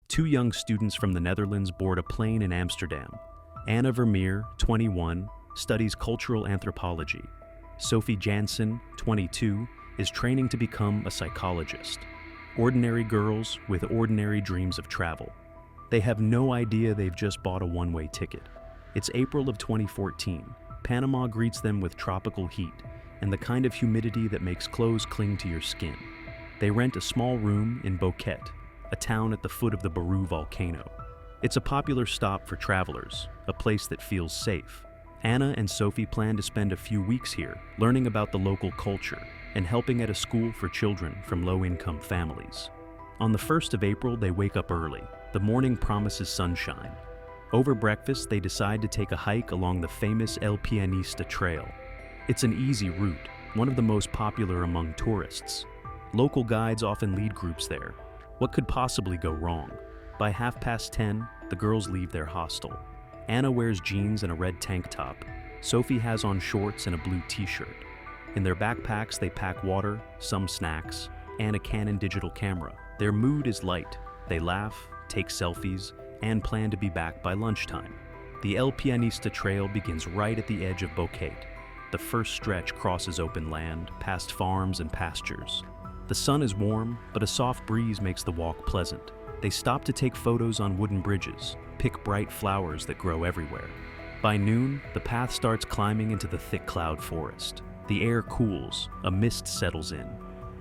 Two young students from the Netherlands board a plane in Amsterdam. Anna Vermeer, 21, studies cultural anthropology. Sophie Janssen, 22, is training to become a psychologist. Ordinary girls with ordinary dreams of travel. They have no idea they've just bought a one-way ticket. It's April of 2014. Panama greets them with tropical heat and the kind of humidity that makes clothes cling to your skin. They rent a small room in Boquete, a town at the foot of the Baru volcano. It's a popular stop for travelers, a place that feels safe. Anna and Sophie plan to spend a few weeks here, learning about the local culture and helping at a school for children from low-income families. On the 1st of April, they wake up early. The morning promises sunshine. Over breakfast, they decide to take a hike along the famous Pianista trail. It's an easy route, one of the most popular among tourists. Local guides often lead groups there. What could possibly go wrong? By 10:30, the girls leave their hostel. Anna wears jeans and a red tank top. Sophie has on shorts and a blue t-shirt. In their backpacks, they pack water, some snacks, and a Canon digital camera. Their mood is light. They laugh, take selfies, and plan to be back by lunchtime. The Pianista trail begins right at the edge of Boquete. The first stretch crosses open land, past farms and pastures. The sun is warm, but a soft breeze makes the walk pleasant. They stop to take photos on wooden bridges, pick bright flowers that grow everywhere. By noon, the path starts climbing into the thick cloud forest. The air cools, a mist settles in.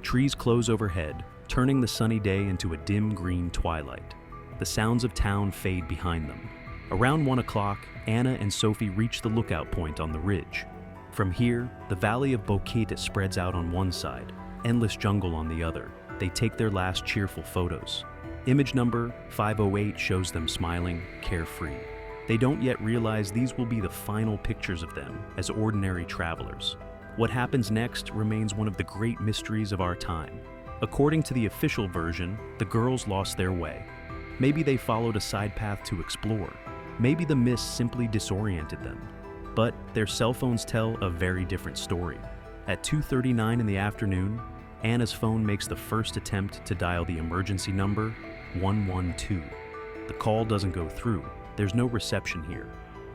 Trees close overhead, turning the sunny day into a dim green twilight. The sounds of town fade behind them. Around 1 o'clock, Anna and Sophie reach the lookout point on the ridge. From here, the valley of Boquete spreads out on one side, endless jungle on the other. They take their last cheerful photos. Image number 508 shows them smiling, carefree. They don't yet realize these will be the final pictures of them as ordinary travelers. What happens next remains one of the great mysteries of our time. According to the official version, the girls lost their way. Maybe they followed a side path to explore. Maybe the mist simply disoriented them. But their cell phones tell a very different story. At 2:39 in the afternoon, Anna's phone makes the first attempt to dial the emergency number 112. The call doesn't go through. There's no reception here.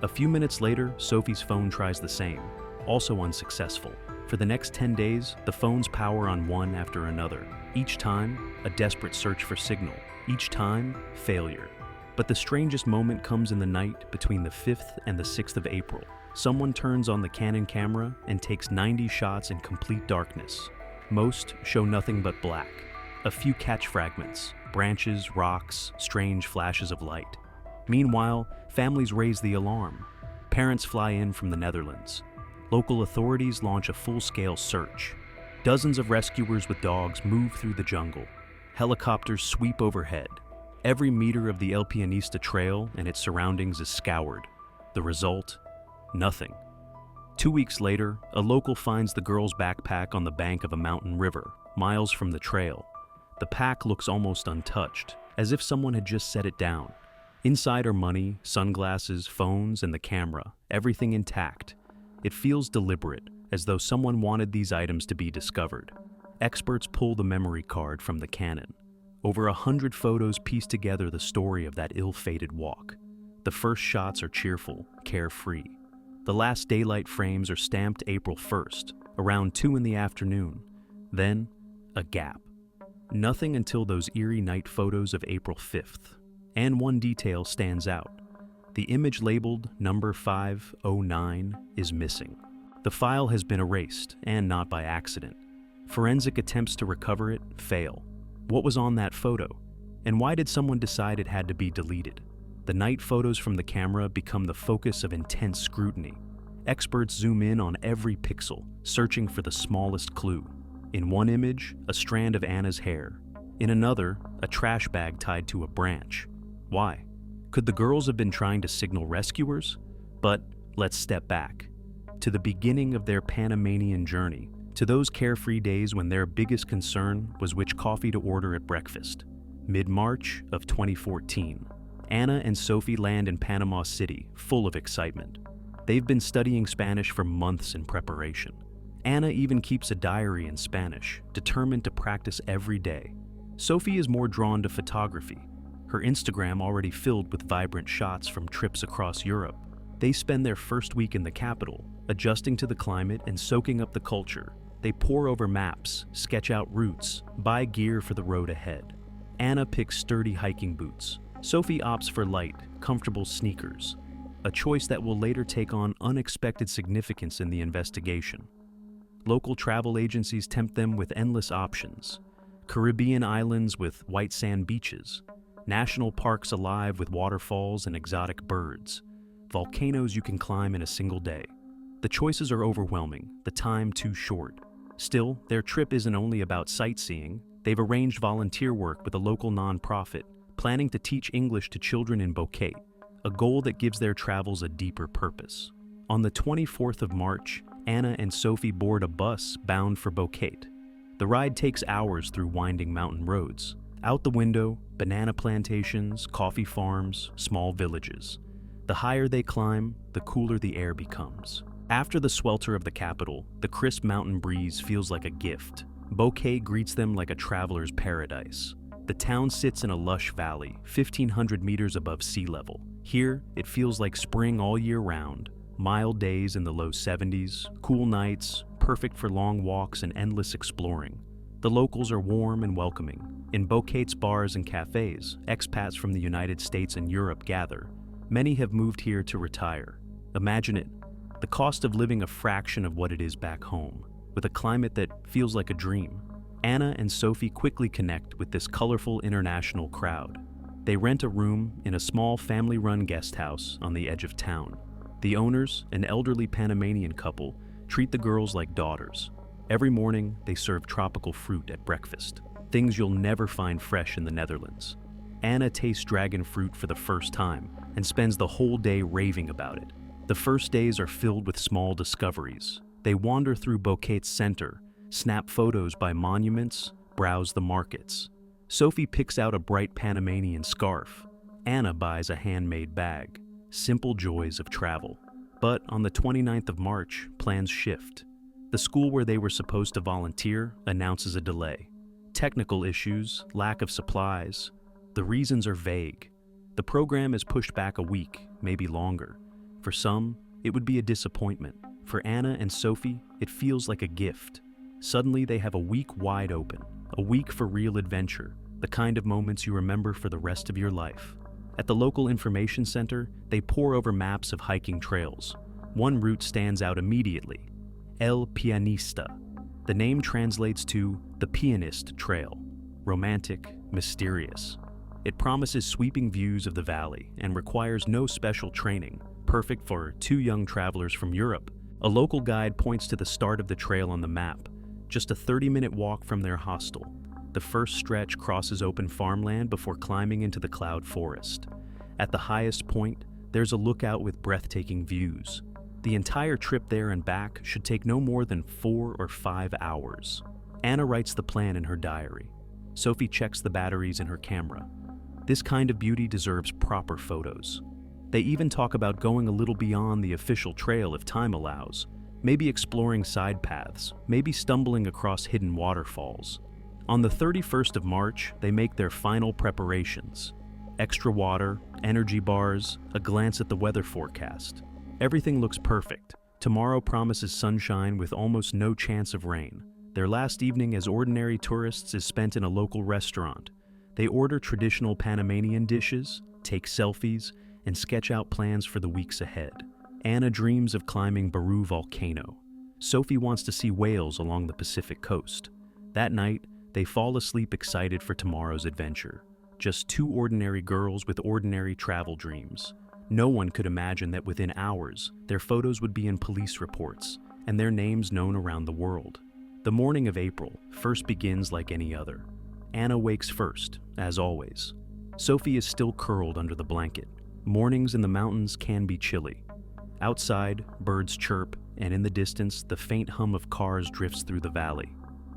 A few minutes later, Sophie's phone tries the same, also unsuccessful. For the next 10 days, the phones power on one after another. Each time, a desperate search for signal. Each time, failure. But the strangest moment comes in the night between the 5th and the 6th of April. Someone turns on the Canon camera and takes 90 shots in complete darkness. Most show nothing but black. A few catch fragments, branches, rocks, strange flashes of light. Meanwhile, families raise the alarm. Parents fly in from the Netherlands. Local authorities launch a full-scale search. Dozens of rescuers with dogs move through the jungle. Helicopters sweep overhead. Every meter of the Pianista trail and its surroundings is scoured. The result? Nothing. 2 weeks later, a local finds the girl's backpack on the bank of a mountain river, miles from the trail. The pack looks almost untouched, as if someone had just set it down. Inside are money, sunglasses, phones, and the camera, everything intact. It feels deliberate, as though someone wanted these items to be discovered. Experts pull the memory card from the Canon. Over 100 photos piece together the story of that ill-fated walk. The first shots are cheerful, carefree. The last daylight frames are stamped April 1st, around 2 in the afternoon. Then, a gap. Nothing until those eerie night photos of April 5th. And one detail stands out. The image labeled number 509 is missing. The file has been erased, and not by accident. Forensic attempts to recover it fail. What was on that photo? And why did someone decide it had to be deleted? The night photos from the camera become the focus of intense scrutiny. Experts zoom in on every pixel, searching for the smallest clue. In one image, a strand of Anna's hair. In another, a trash bag tied to a branch. Why? Could the girls have been trying to signal rescuers? But let's step back. To the beginning of their Panamanian journey, to those carefree days when their biggest concern was which coffee to order at breakfast. Mid-March of 2014. Anna and Sophie land in Panama City, full of excitement. They've been studying Spanish for months in preparation. Anna even keeps a diary in Spanish, determined to practice every day. Sophie is more drawn to photography. her Instagram already filled with vibrant shots from trips across Europe. They spend their first week in the capital, adjusting to the climate and soaking up the culture. They pore over maps, sketch out routes, buy gear for the road ahead. Anna picks sturdy hiking boots. Sophie opts for light, comfortable sneakers, a choice that will later take on unexpected significance in the investigation. Local travel agencies tempt them with endless options. Caribbean islands with white sand beaches, national parks alive with waterfalls and exotic birds, volcanoes you can climb in a single day. The choices are overwhelming, the time too short. Still, their trip isn't only about sightseeing. They've arranged volunteer work with a local nonprofit, planning to teach English to children in Bouquet, a goal that gives their travels a deeper purpose. On the 24th of March, Anna and Sophie board a bus bound for Bouquet. The ride takes hours through winding mountain roads. Out the window, banana plantations, coffee farms, small villages. The higher they climb, the cooler the air becomes. After the swelter of the capital, the crisp mountain breeze feels like a gift. Bouquet greets them like a traveler's paradise. The town sits in a lush valley, 1,500 meters above sea level. Here, it feels like spring all year round. Mild days in the low 70s, cool nights, perfect for long walks and endless exploring. The locals are warm and welcoming. In Bouquet's bars and cafes, expats from the United States and Europe gather. Many have moved here to retire. Imagine it, the cost of living a fraction of what it is back home, with a climate that feels like a dream. Anna and Sophie quickly connect with this colorful international crowd. They rent a room in a small family-run guest house on the edge of town. The owners, an elderly Panamanian couple, treat the girls like daughters. Every morning, they serve tropical fruit at breakfast, things you'll never find fresh in the Netherlands. Anna tastes dragon fruit for the first time and spends the whole day raving about it. The first days are filled with small discoveries. They wander through Bouquet's center, snap photos by monuments, browse the markets. Sophie picks out a bright Panamanian scarf. Anna buys a handmade bag. Simple joys of travel. But on the 29th of March, plans shift. The school where they were supposed to volunteer announces a delay. Technical issues, lack of supplies. The reasons are vague. The program is pushed back a week, maybe longer. For some, it would be a disappointment. For Anna and Sophie, it feels like a gift. Suddenly they have a week wide open, a week for real adventure, the kind of moments you remember for the rest of your life. At the local information center, they pore over maps of hiking trails. One route stands out immediately, El Pianista. The name translates to the Pianist Trail, romantic, mysterious. It promises sweeping views of the valley and requires no special training, perfect for two young travelers from Europe. A local guide points to the start of the trail on the map, just a 30-minute walk from their hostel. The first stretch crosses open farmland before climbing into the cloud forest. At the highest point, there's a lookout with breathtaking views. The entire trip there and back should take no more than 4 or 5 hours. Anna writes the plan in her diary. Sophie checks the batteries in her camera. This kind of beauty deserves proper photos. They even talk about going a little beyond the official trail if time allows, maybe exploring side paths, maybe stumbling across hidden waterfalls. On the 31st of March, they make their final preparations. Extra water, energy bars, a glance at the weather forecast. Everything looks perfect. Tomorrow promises sunshine with almost no chance of rain. Their last evening as ordinary tourists is spent in a local restaurant. They order traditional Panamanian dishes, take selfies, and sketch out plans for the weeks ahead. Anna dreams of climbing Baru volcano. Sophie wants to see whales along the Pacific coast. That night, they fall asleep excited for tomorrow's adventure. Just two ordinary girls with ordinary travel dreams. No one could imagine that within hours, their photos would be in police reports, and their names known around the world. The morning of April first begins like any other. Anna wakes first, as always. Sophie is still curled under the blanket. Mornings in the mountains can be chilly. Outside, birds chirp, and in the distance, the faint hum of cars drifts through the valley.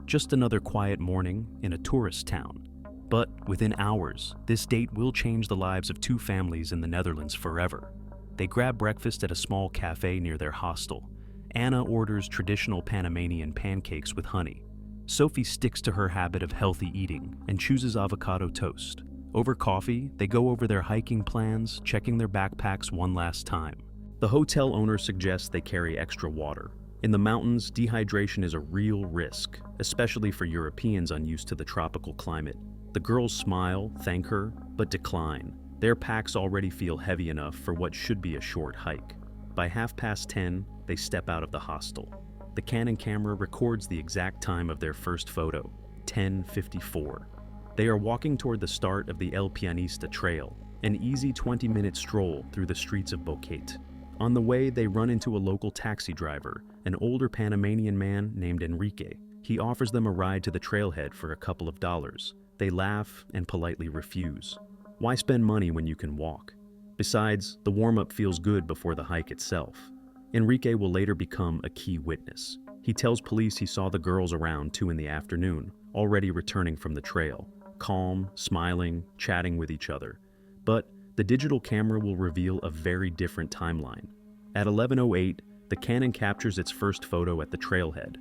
Just another quiet morning in a tourist town. But within hours, this date will change the lives of two families in the Netherlands forever. They grab breakfast at a small cafe near their hostel. Anna orders traditional Panamanian pancakes with honey. Sophie sticks to her habit of healthy eating and chooses avocado toast. Over coffee, they go over their hiking plans, checking their backpacks one last time. The hotel owner suggests they carry extra water. In the mountains, dehydration is a real risk, especially for Europeans unused to the tropical climate. The girls smile, thank her, but decline. Their packs already feel heavy enough for what should be a short hike. By 10:30, they step out of the hostel. The Canon camera records the exact time of their first photo, 10:54. They are walking toward the start of the El Pianista trail, an easy 20-minute stroll through the streets of Boquete. On the way, they run into a local taxi driver, an older Panamanian man named Enrique. He offers them a ride to the trailhead for a couple of dollars. They laugh and politely refuse. Why spend money when you can walk? Besides, the warm-up feels good before the hike itself. Enrique will later become a key witness. He tells police he saw the girls around 2 in the afternoon, already returning from the trail, calm, smiling, chatting with each other. But the digital camera will reveal a very different timeline. At 11:08, the Canon captures its first photo at the trailhead.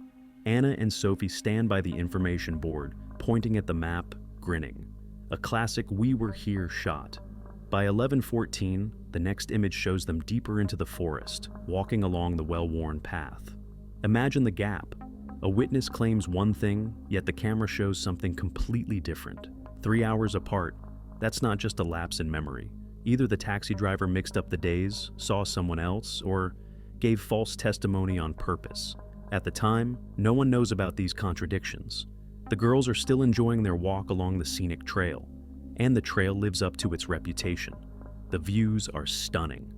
Anna and Sophie stand by the information board, pointing at the map, grinning. A classic "we were here" shot. By 11:14, the next image shows them deeper into the forest, walking along the well-worn path. Imagine the gap. A witness claims one thing, yet the camera shows something completely different. 3 hours apart, that's not just a lapse in memory. Either the taxi driver mixed up the days, saw someone else, or gave false testimony on purpose. At the time, no one knows about these contradictions. The girls are still enjoying their walk along the scenic trail, and the trail lives up to its reputation. The views are stunning.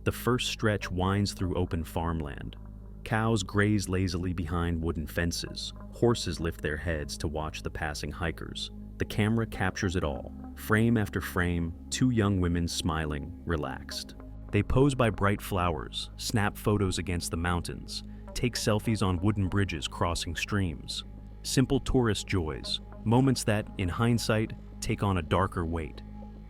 The first stretch winds through open farmland. Cows graze lazily behind wooden fences. Horses lift their heads to watch the passing hikers. The camera captures it all. Frame after frame, 2 young women smiling, relaxed. They pose by bright flowers, snap photos against the mountains, take selfies on wooden bridges crossing streams. Simple tourist joys, moments that, in hindsight, take on a darker weight.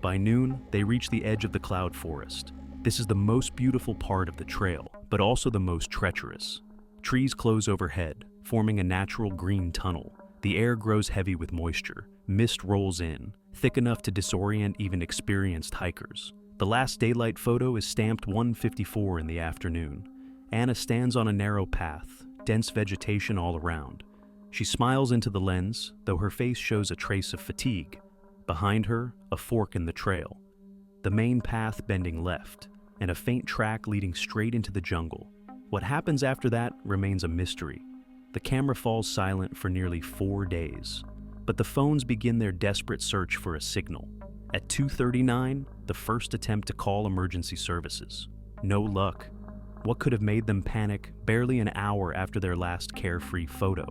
By noon, they reach the edge of the cloud forest. This is the most beautiful part of the trail, but also the most treacherous. Trees close overhead, forming a natural green tunnel. The air grows heavy with moisture. Mist rolls in, thick enough to disorient even experienced hikers. The last daylight photo is stamped 1:54 in the afternoon. Anna stands on a narrow path, dense vegetation all around. She smiles into the lens, though her face shows a trace of fatigue. Behind her, a fork in the trail. The main path bending left, and a faint track leading straight into the jungle. What happens after that remains a mystery. The camera falls silent for nearly 4 days. But the phones begin their desperate search for a signal. At 2:39, the first attempt to call emergency services. No luck. What could have made them panic barely an hour after their last carefree photo?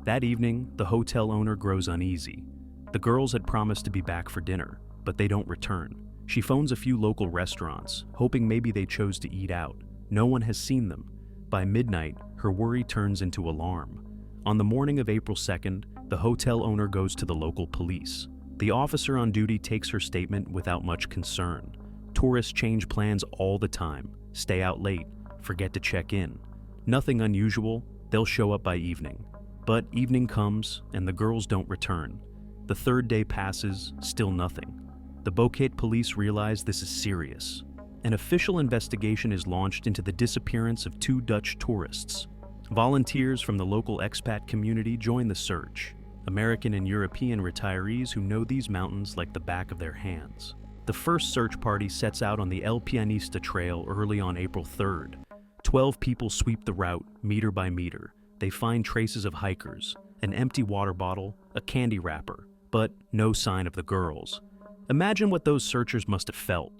That evening, the hotel owner grows uneasy. The girls had promised to be back for dinner, but they don't return. She phones a few local restaurants, hoping maybe they chose to eat out. No one has seen them. By midnight, her worry turns into alarm. On the morning of April 2nd, the hotel owner goes to the local police. The officer on duty takes her statement without much concern. Tourists change plans all the time, stay out late, forget to check in. Nothing unusual, they'll show up by evening. But evening comes, and the girls don't return. The 3rd day passes, still nothing. The Boquete police realize this is serious. An official investigation is launched into the disappearance of 2 Dutch tourists. Volunteers from the local expat community join the search. American and European retirees who know these mountains like the back of their hands. The first search party sets out on the El Pianista trail early on April 3rd. 12 people sweep the route, meter by meter. They find traces of hikers, an empty water bottle, a candy wrapper, but no sign of the girls. Imagine what those searchers must have felt,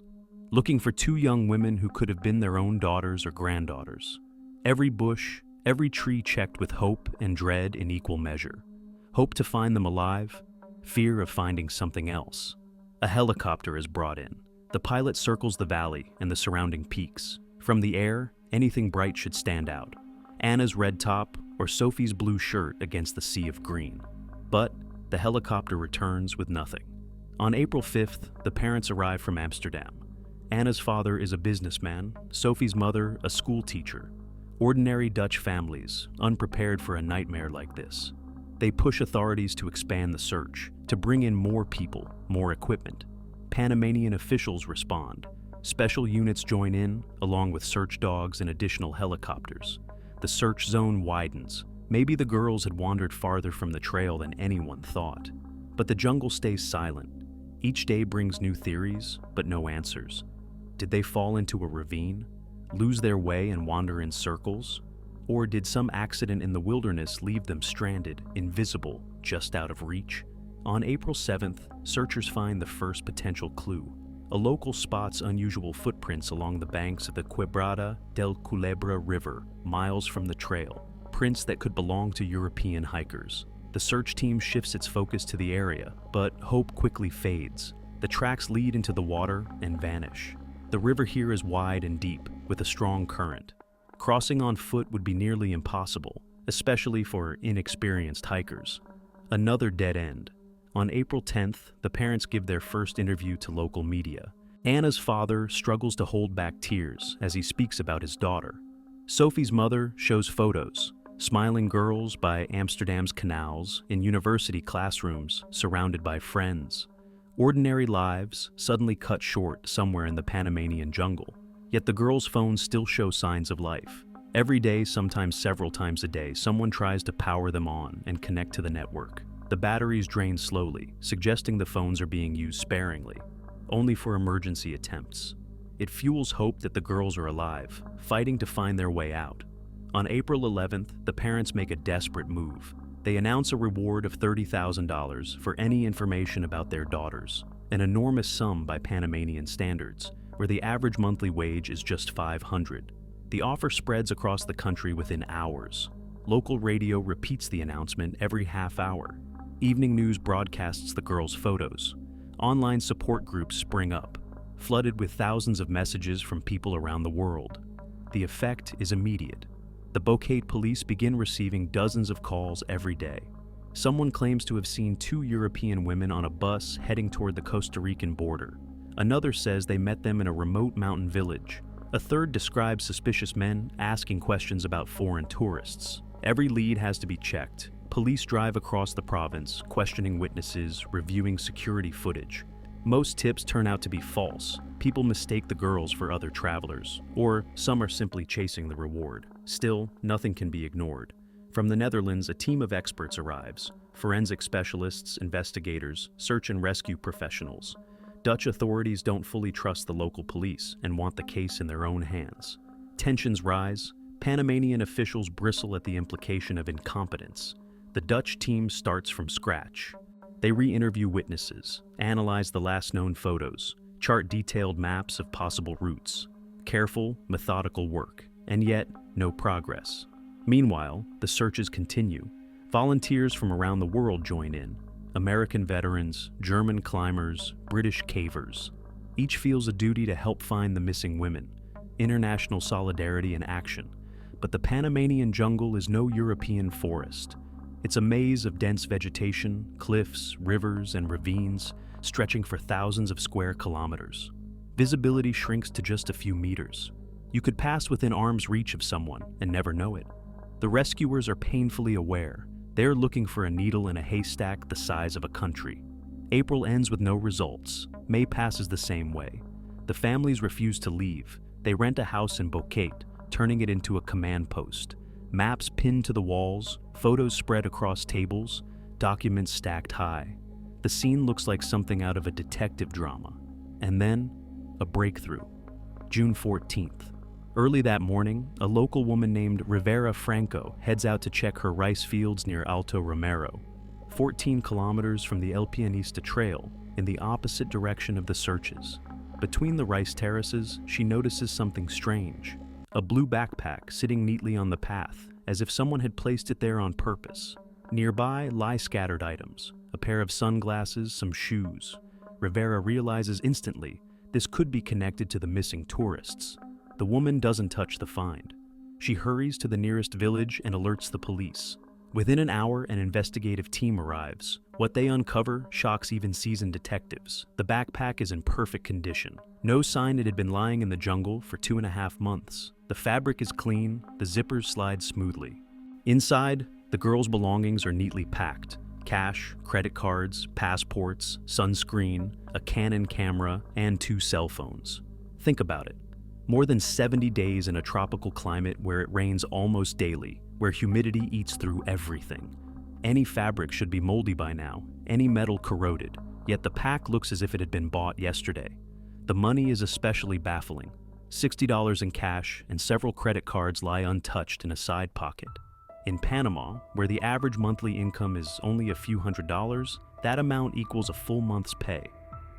looking for 2 young women who could have been their own daughters or granddaughters. Every bush, every tree checked with hope and dread in equal measure. Hope to find them alive, fear of finding something else. A helicopter is brought in. The pilot circles the valley and the surrounding peaks. From the air, anything bright should stand out. Anna's red top or Sophie's blue shirt against the sea of green. But the helicopter returns with nothing. On April 5th, the parents arrive from Amsterdam. Anna's father is a businessman, Sophie's mother a school teacher. Ordinary Dutch families, unprepared for a nightmare like this. They push authorities to expand the search, to bring in more people, more equipment. Panamanian officials respond. Special units join in, along with search dogs and additional helicopters. The search zone widens. Maybe the girls had wandered farther from the trail than anyone thought. But the jungle stays silent. Each day brings new theories, but no answers. Did they fall into a ravine, lose their way and wander in circles? Or did some accident in the wilderness leave them stranded, invisible, just out of reach? On April 7th, searchers find the first potential clue. A local spots unusual footprints along the banks of the Quebrada del Culebra River, miles from the trail, prints that could belong to European hikers. The search team shifts its focus to the area, but hope quickly fades. The tracks lead into the water and vanish. The river here is wide and deep, with a strong current. Crossing on foot would be nearly impossible, especially for inexperienced hikers. Another dead end. On April 10th, the parents give their first interview to local media. Anna's father struggles to hold back tears as he speaks about his daughter. Sophie's mother shows photos, smiling girls by Amsterdam's canals, in university classrooms, surrounded by friends. Ordinary lives suddenly cut short somewhere in the Panamanian jungle. Yet the girls' phones still show signs of life. Every day, sometimes several times a day, someone tries to power them on and connect to the network. The batteries drain slowly, suggesting the phones are being used sparingly, only for emergency attempts. It fuels hope that the girls are alive, fighting to find their way out. On April 11th, the parents make a desperate move. They announce a reward of $30,000 for any information about their daughters, an enormous sum by Panamanian standards, where the average monthly wage is just $500. The offer spreads across the country within hours. Local radio repeats the announcement every half hour. Evening news broadcasts the girls' photos. Online support groups spring up, flooded with thousands of messages from people around the world. The effect is immediate. The Bouquet police begin receiving dozens of calls every day. Someone claims to have seen 2 European women on a bus heading toward the Costa Rican border. Another says they met them in a remote mountain village. A third describes suspicious men asking questions about foreign tourists. Every lead has to be checked. Police drive across the province, questioning witnesses, reviewing security footage. Most tips turn out to be false. People mistake the girls for other travelers, or some are simply chasing the reward. Still, nothing can be ignored. From the Netherlands, a team of experts arrives: forensic specialists, investigators, search and rescue professionals. Dutch authorities don't fully trust the local police and want the case in their own hands. Tensions rise. Panamanian officials bristle at the implication of incompetence. The Dutch team starts from scratch. They re-interview witnesses, analyze the last known photos, chart detailed maps of possible routes. Careful, methodical work, and yet no progress. Meanwhile, the searches continue. Volunteers from around the world join in. American veterans, German climbers, British cavers. Each feels a duty to help find the missing women. International solidarity in action. But the Panamanian jungle is no European forest. It's a maze of dense vegetation, cliffs, rivers, and ravines, stretching for thousands of square kilometers. Visibility shrinks to just a few meters. You could pass within arm's reach of someone and never know it. The rescuers are painfully aware. They're looking for a needle in a haystack the size of a country. April ends with no results. May passes the same way. The families refuse to leave. They rent a house in Bouquet, turning it into a command post. Maps pinned to the walls, photos spread across tables, documents stacked high. The scene looks like something out of a detective drama. And then, a breakthrough. June 14th. Early that morning, a local woman named Rivera Franco heads out to check her rice fields near Alto Romero, 14 kilometers from the El Pianista trail, in the opposite direction of the searches. Between the rice terraces, she notices something strange. A blue backpack sitting neatly on the path, as if someone had placed it there on purpose. Nearby lie scattered items, a pair of sunglasses, some shoes. Rivera realizes instantly this could be connected to the missing tourists. The woman doesn't touch the find. She hurries to the nearest village and alerts the police. Within an hour, an investigative team arrives. What they uncover shocks even seasoned detectives. The backpack is in perfect condition. No sign it had been lying in the jungle for 2.5 months. The fabric is clean, the zippers slide smoothly. Inside, The girls' belongings are neatly packed: cash, credit cards, passports, sunscreen, a Canon camera, and 2 cell phones. Think about it. More than 70 days in a tropical climate where it rains almost daily, where humidity eats through everything. Any fabric should be moldy by now, any metal corroded, yet the pack looks as if it had been bought yesterday. The money is especially baffling. $60 in cash and several credit cards lie untouched in a side pocket. In Panama, where the average monthly income is only a few $100s, that amount equals a full month's pay.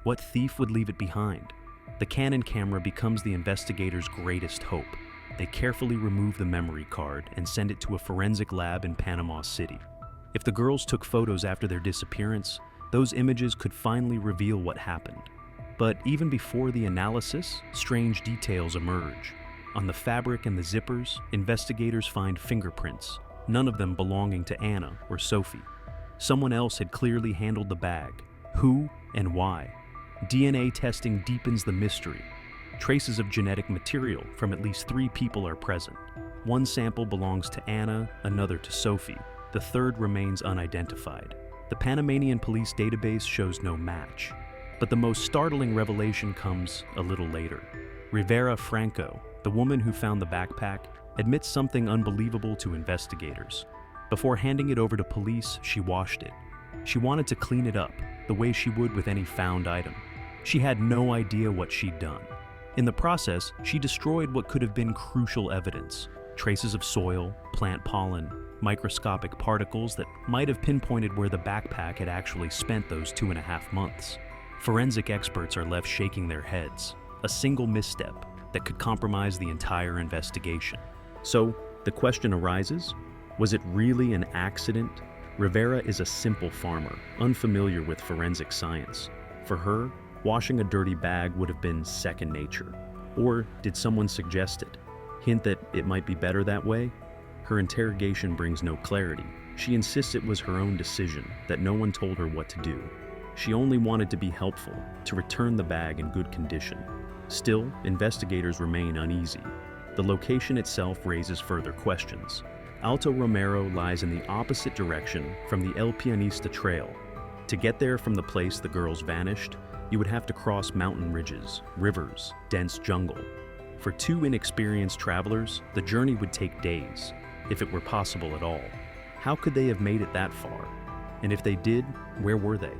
What thief would leave it behind? The Canon camera becomes the investigators' greatest hope. They carefully remove the memory card and send it to a forensic lab in Panama City. If the girls took photos after their disappearance, those images could finally reveal what happened. But even before the analysis, strange details emerge. On the fabric and the zippers, investigators find fingerprints, none of them belonging to Anna or Sophie. Someone else had clearly handled the bag. Who and why? DNA testing deepens the mystery. Traces of genetic material from at least 3 people are present. One sample belongs to Anna, another to Sophie. The third remains unidentified. The Panamanian police database shows no match. But the most startling revelation comes a little later. Rivera Franco, the woman who found the backpack, admits something unbelievable to investigators. Before handing it over to police, she washed it. She wanted to clean it up, the way she would with any found item. She had no idea what she'd done. In the process, she destroyed what could have been crucial evidence: traces of soil, plant pollen, microscopic particles that might have pinpointed where the backpack had actually spent those 2.5 months. Forensic experts are left shaking their heads. A single misstep that could compromise the entire investigation. So, the question arises, was it really an accident? Rivera is a simple farmer, unfamiliar with forensic science. For her, washing a dirty bag would have been second nature. Or did someone suggest it? Hint that it might be better that way? Her interrogation brings no clarity. She insists it was her own decision, that no one told her what to do. She only wanted to be helpful, to return the bag in good condition. Still, investigators remain uneasy. The location itself raises further questions. Alto Romero lies in the opposite direction from the El Pianista trail. To get there from the place the girls vanished, you would have to cross mountain ridges, rivers, dense jungle. For 2 inexperienced travelers, the journey would take days, if it were possible at all. How could they have made it that far? And if they did, where were they?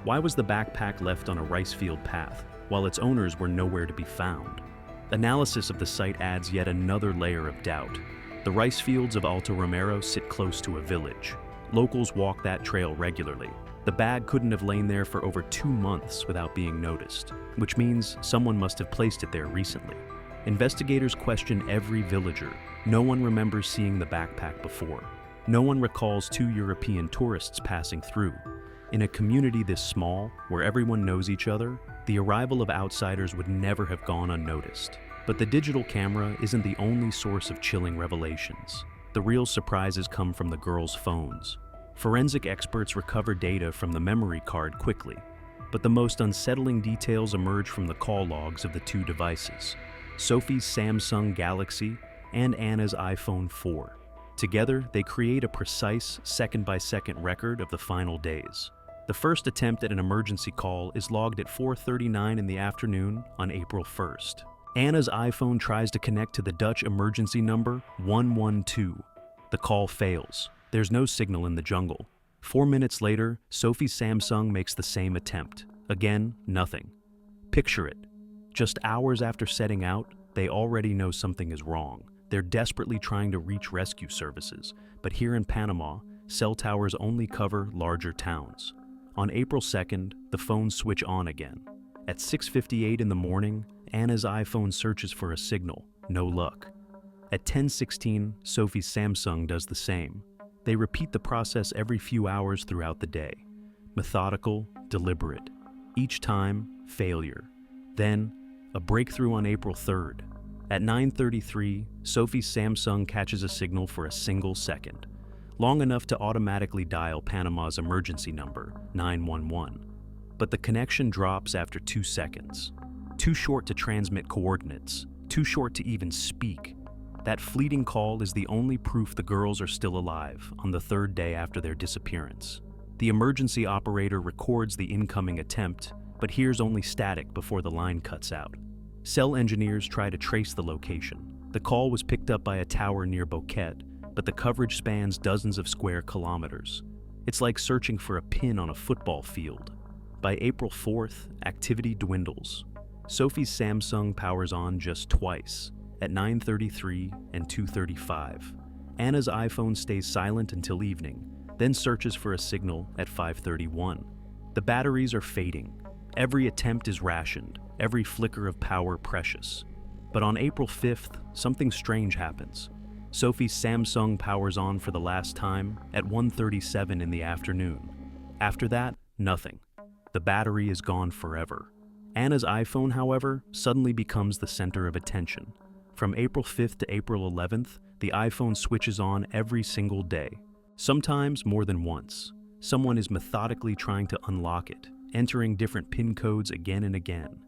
Why was the backpack left on a rice field path, while its owners were nowhere to be found? Analysis of the site adds yet another layer of doubt. The rice fields of Alto Romero sit close to a village. Locals walk that trail regularly. The bag couldn't have lain there for over 2 months without being noticed, which means someone must have placed it there recently. Investigators question every villager. No one remembers seeing the backpack before. No one recalls 2 European tourists passing through. In a community this small, where everyone knows each other, the arrival of outsiders would never have gone unnoticed. But the digital camera isn't the only source of chilling revelations. The real surprises come from the girls' phones. Forensic experts recover data from the memory card quickly, but the most unsettling details emerge from the call logs of the 2 devices: Sophie's Samsung Galaxy and Anna's iPhone 4. Together, they create a precise second-by-second record of the final days. The first attempt at an emergency call is logged at 4:39 in the afternoon on April 1st. Anna's iPhone tries to connect to the Dutch emergency number 112. The call fails. There's no signal in the jungle. 4 minutes later, Sophie's Samsung makes the same attempt. Again, nothing. Picture it. Just hours after setting out, they already know something is wrong. They're desperately trying to reach rescue services, but here in Panama, cell towers only cover larger towns. On April 2nd, the phones switch on again. At 6:58 in the morning, Anna's iPhone searches for a signal. No luck. At 10:16, Sophie's Samsung does the same. They repeat the process every few hours throughout the day. Methodical, deliberate. Each time, failure. Then, a breakthrough on April 3rd. At 9:33, Sophie's Samsung catches a signal for a single second, long enough to automatically dial Panama's emergency number, 911. But the connection drops after 2 seconds. Too short to transmit coordinates, too short to even speak. That fleeting call is the only proof the girls are still alive on the third day after their disappearance. The emergency operator records the incoming attempt, but hears only static before the line cuts out. Cell engineers try to trace the location. The call was picked up by a tower near Boquete, but the coverage spans dozens of square kilometers. It's like searching for a pin on a football field. By April 4th, activity dwindles. Sophie's Samsung powers on just twice, at 9:33 and 2:35. Anna's iPhone stays silent until evening, then searches for a signal at 5:31. The batteries are fading. Every attempt is rationed, every flicker of power precious. But on April 5th, something strange happens. Sophie's Samsung powers on for the last time at 1:37 in the afternoon. After that, nothing. The battery is gone forever. Anna's iPhone, however, suddenly becomes the center of attention. From April 5th to April 11th, the iPhone switches on every single day. Sometimes more than once. Someone is methodically trying to unlock it, entering different PIN codes again and again.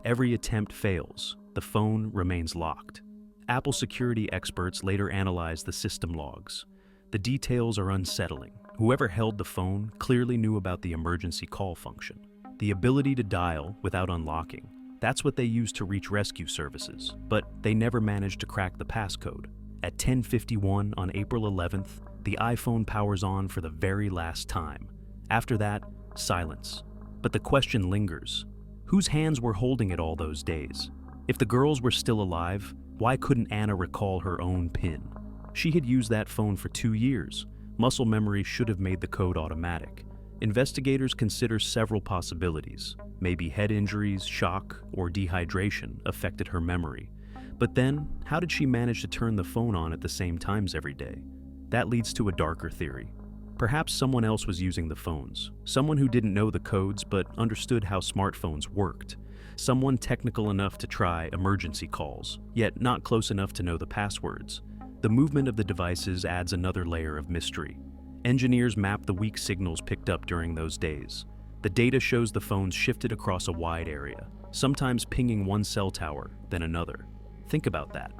Every attempt fails. The phone remains locked. Apple security experts later analyzed the system logs. The details are unsettling. Whoever held the phone clearly knew about the emergency call function. The ability to dial without unlocking. That's what they used to reach rescue services, but they never managed to crack the passcode. At 10:51 on April 11th, the iPhone powers on for the very last time. After that, silence. But the question lingers. Whose hands were holding it all those days? If the girls were still alive, why couldn't Anna recall her own PIN? She had used that phone for 2 years. Muscle memory should have made the code automatic. Investigators consider several possibilities. Maybe head injuries, shock, or dehydration affected her memory. But then, how did she manage to turn the phone on at the same times every day? That leads to a darker theory. Perhaps someone else was using the phones. Someone who didn't know the codes but understood how smartphones worked. Someone technical enough to try emergency calls, yet not close enough to know the passwords. The movement of the devices adds another layer of mystery. Engineers map the weak signals picked up during those days. The data shows the phones shifted across a wide area, sometimes pinging one cell tower, then another. Think about that.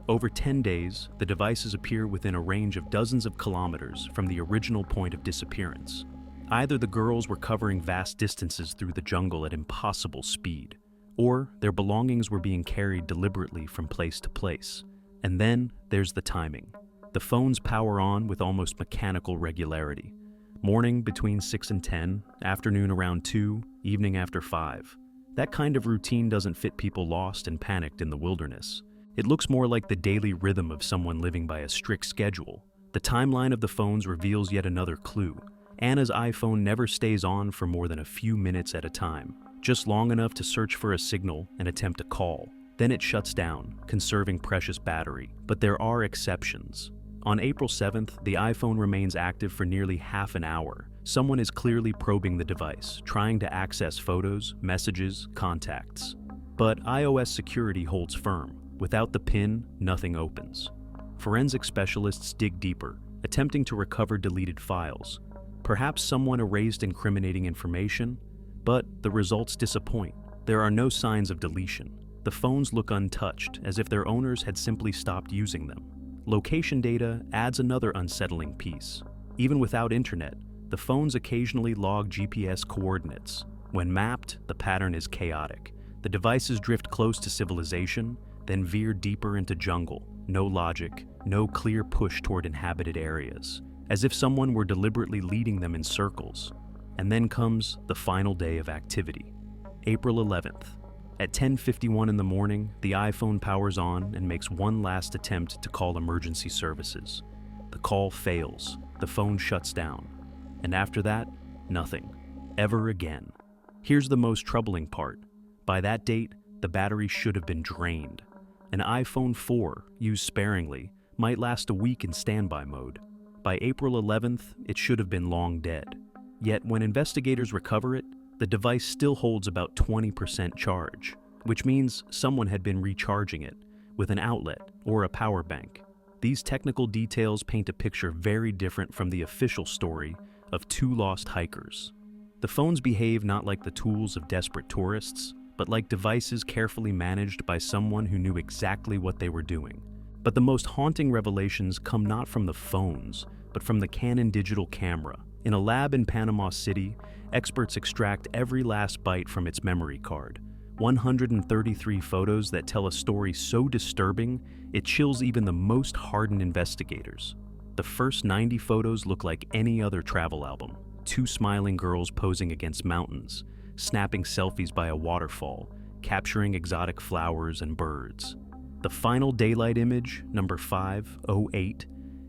Over 10 days, the devices appear within a range of dozens of kilometers from the original point of disappearance. Either the girls were covering vast distances through the jungle at impossible speed, or their belongings were being carried deliberately from place to place. And then there's the timing. The phones power on with almost mechanical regularity. Morning between 6 and 10, afternoon around 2, evening after 5. That kind of routine doesn't fit people lost and panicked in the wilderness. It looks more like the daily rhythm of someone living by a strict schedule. The timeline of the phones reveals yet another clue. Anna's iPhone never stays on for more than a few minutes at a time, just long enough to search for a signal and attempt a call. Then it shuts down, conserving precious battery. But there are exceptions. On April 7th, the iPhone remains active for nearly half an hour. Someone is clearly probing the device, trying to access photos, messages, contacts. But iOS security holds firm. Without the PIN, nothing opens. Forensic specialists dig deeper, attempting to recover deleted files. Perhaps someone erased incriminating information, but the results disappoint. There are no signs of deletion. The phones look untouched, as if their owners had simply stopped using them. Location data adds another unsettling piece. Even without internet, the phones occasionally log GPS coordinates. When mapped, the pattern is chaotic. The devices drift close to civilization, then veer deeper into jungle. No logic, no clear push toward inhabited areas, as if someone were deliberately leading them in circles. And then comes the final day of activity. April 11th. At 10:51 in the morning, the iPhone powers on and makes one last attempt to call emergency services. The call fails, the phone shuts down, and after that, nothing, ever again. Here's the most troubling part. By that date, the battery should have been drained. An iPhone 4, used sparingly, might last a week in standby mode. By April 11th, it should have been long dead. Yet when investigators recover it, the device still holds about 20% charge, which means someone had been recharging it with an outlet or a power bank. These technical details paint a picture very different from the official story of 2 lost hikers. The phones behave not like the tools of desperate tourists, but like devices carefully managed by someone who knew exactly what they were doing. But the most haunting revelations come not from the phones, but from the Canon digital camera. In a lab in Panama City, experts extract every last byte from its memory card. 133 photos that tell a story so disturbing, it chills even the most hardened investigators. The first 90 photos look like any other travel album. Two smiling girls posing against mountains, snapping selfies by a waterfall, capturing exotic flowers and birds. The final daylight image, number 508,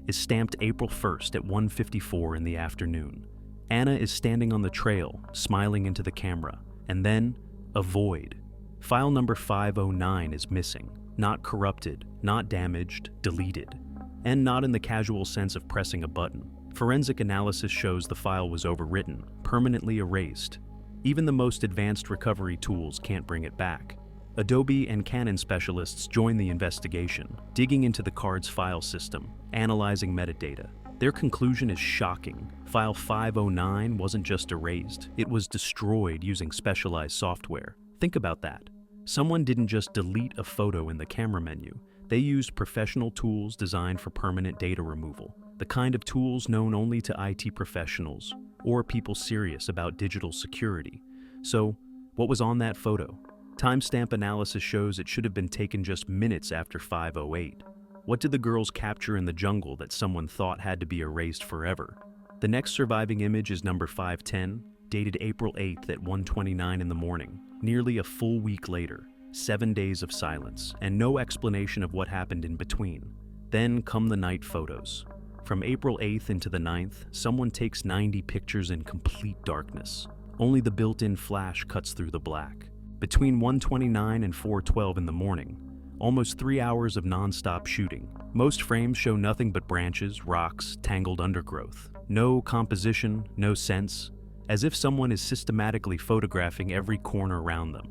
is stamped April 1st at 1:54 in the afternoon. Anna is standing on the trail, smiling into the camera, and then a void. File number 509 is missing, not corrupted, not damaged, deleted, and not in the casual sense of pressing a button. Forensic analysis shows the file was overwritten, permanently erased. Even the most advanced recovery tools can't bring it back. Adobe and Canon specialists join the investigation, digging into the card's file system, analyzing metadata. Their conclusion is shocking. File 509 wasn't just erased, it was destroyed using specialized software. Think about that. Someone didn't just delete a photo in the camera menu. They used professional tools designed for permanent data removal, the kind of tools known only to IT professionals or people serious about digital security. So, what was on that photo? Timestamp analysis shows it should have been taken just minutes after 508. What did the girls capture in the jungle that someone thought had to be erased forever? The next surviving image is number 510, dated April 8th at 1:29 in the morning. Nearly a full week later, 7 days of silence, and no explanation of what happened in between. Then come the night photos. From April 8th into the 9th, someone takes 90 pictures in complete darkness. Only the built-in flash cuts through the black. Between 1:29 and 4:12 in the morning, almost 3 hours of non-stop shooting. Most frames show nothing but branches, rocks, tangled undergrowth. No composition, no sense, as if someone is systematically photographing every corner around them.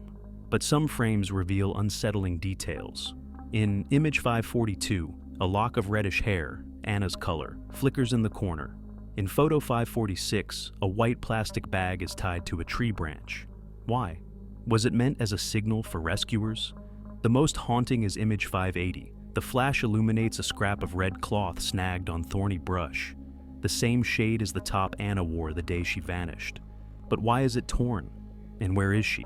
But some frames reveal unsettling details. In image 542, a lock of reddish hair, Anna's color, flickers in the corner. In photo 546, a white plastic bag is tied to a tree branch. Why? Was it meant as a signal for rescuers? The most haunting is image 580. The flash illuminates a scrap of red cloth snagged on thorny brush, the same shade as the top Anna wore the day she vanished. But why is it torn? And where is she?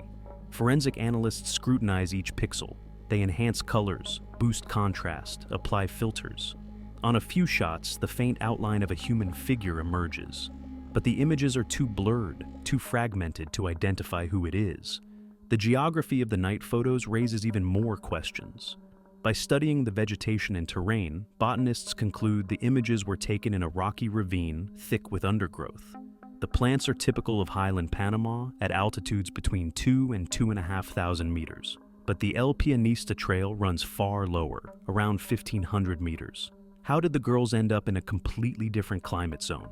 Forensic analysts scrutinize each pixel. They enhance colors, boost contrast, apply filters. On a few shots, the faint outline of a human figure emerges. But the images are too blurred, too fragmented to identify who it is. The geography of the night photos raises even more questions. By studying the vegetation and terrain, botanists conclude the images were taken in a rocky ravine thick with undergrowth. The plants are typical of highland Panama at altitudes between 2 and 2,500 meters. But the El Pianista trail runs far lower, around 1,500 meters. How did the girls end up in a completely different climate zone?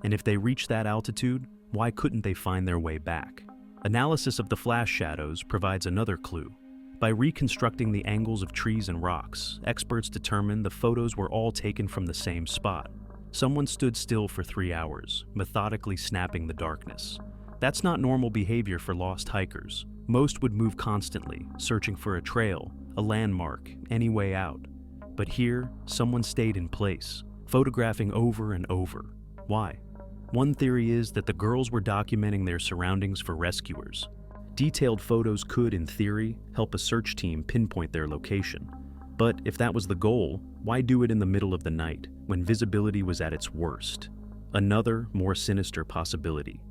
And if they reached that altitude, why couldn't they find their way back? Analysis of the flash shadows provides another clue. By reconstructing the angles of trees and rocks, experts determined the photos were all taken from the same spot. Someone stood still for 3 hours, methodically snapping the darkness. That's not normal behavior for lost hikers. Most would move constantly, searching for a trail, a landmark, any way out. But here, someone stayed in place, photographing over and over. Why? One theory is that the girls were documenting their surroundings for rescuers. Detailed photos could, in theory, help a search team pinpoint their location. But if that was the goal, why do it in the middle of the night, when visibility was at its worst? Another, more sinister possibility.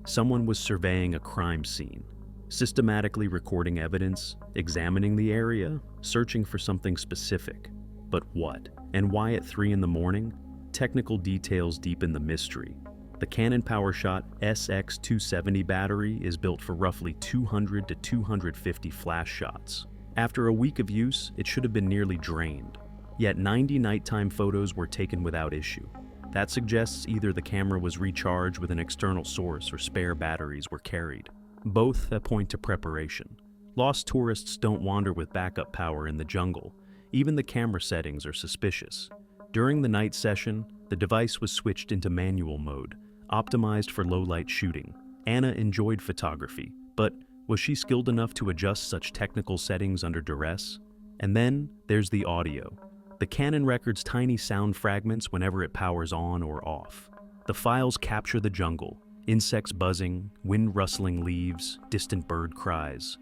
Someone was surveying a crime scene, systematically recording evidence, examining the area, searching for something specific. But what? And why at 3 in the morning? Technical details deepen the mystery. The Canon PowerShot SX270 battery is built for roughly 200 to 250 flash shots. After a week of use, it should have been nearly drained. Yet 90 nighttime photos were taken without issue. That suggests either the camera was recharged with an external source or spare batteries were carried. Both point to preparation. Lost tourists don't wander with backup power in the jungle. Even the camera settings are suspicious. During the night session, the device was switched into manual mode, optimized for low-light shooting. Anna enjoyed photography, but was she skilled enough to adjust such technical settings under duress? And then there's the audio. The Canon records tiny sound fragments whenever it powers on or off. The files capture the jungle, insects buzzing, wind rustling leaves, distant bird cries,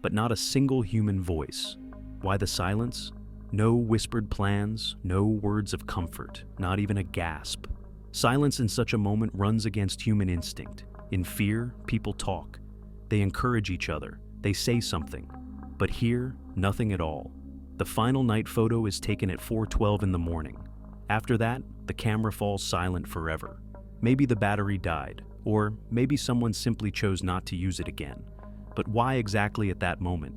but not a single human voice. Why the silence? No whispered plans, no words of comfort, not even a gasp. Silence in such a moment runs against human instinct. In fear, people talk. They encourage each other. They say something. But here, nothing at all. The final night photo is taken at 4:12 in the morning. After that, the camera falls silent forever. Maybe the battery died, or maybe someone simply chose not to use it again. But why exactly at that moment?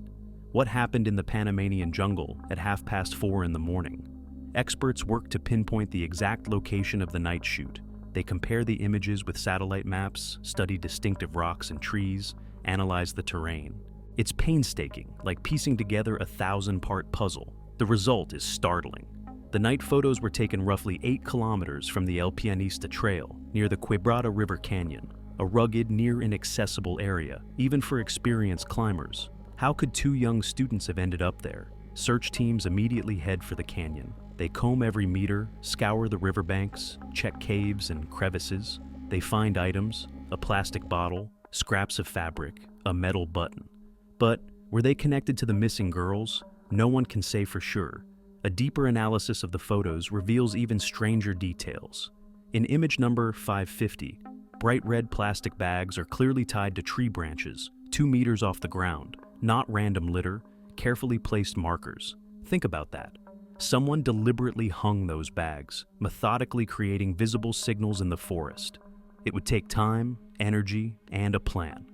What happened in the Panamanian jungle at 4:30 in the morning? Experts work to pinpoint the exact location of the night shoot. They compare the images with satellite maps, study distinctive rocks and trees, analyze the terrain. It's painstaking, like piecing together a 1,000-part puzzle. The result is startling. The night photos were taken roughly 8 kilometers from the Pianista trail, near the Quebrada River Canyon, a rugged, near-inaccessible area, even for experienced climbers. How could 2 young students have ended up there? Search teams immediately head for the canyon. They comb every meter, scour the riverbanks, check caves and crevices. They find items, a plastic bottle, scraps of fabric, a metal button. But were they connected to the missing girls? No one can say for sure. A deeper analysis of the photos reveals even stranger details. In image number 550, bright red plastic bags are clearly tied to tree branches, 2 meters off the ground. Not random litter, carefully placed markers. Think about that. Someone deliberately hung those bags, methodically creating visible signals in the forest. It would take time, energy, and a plan.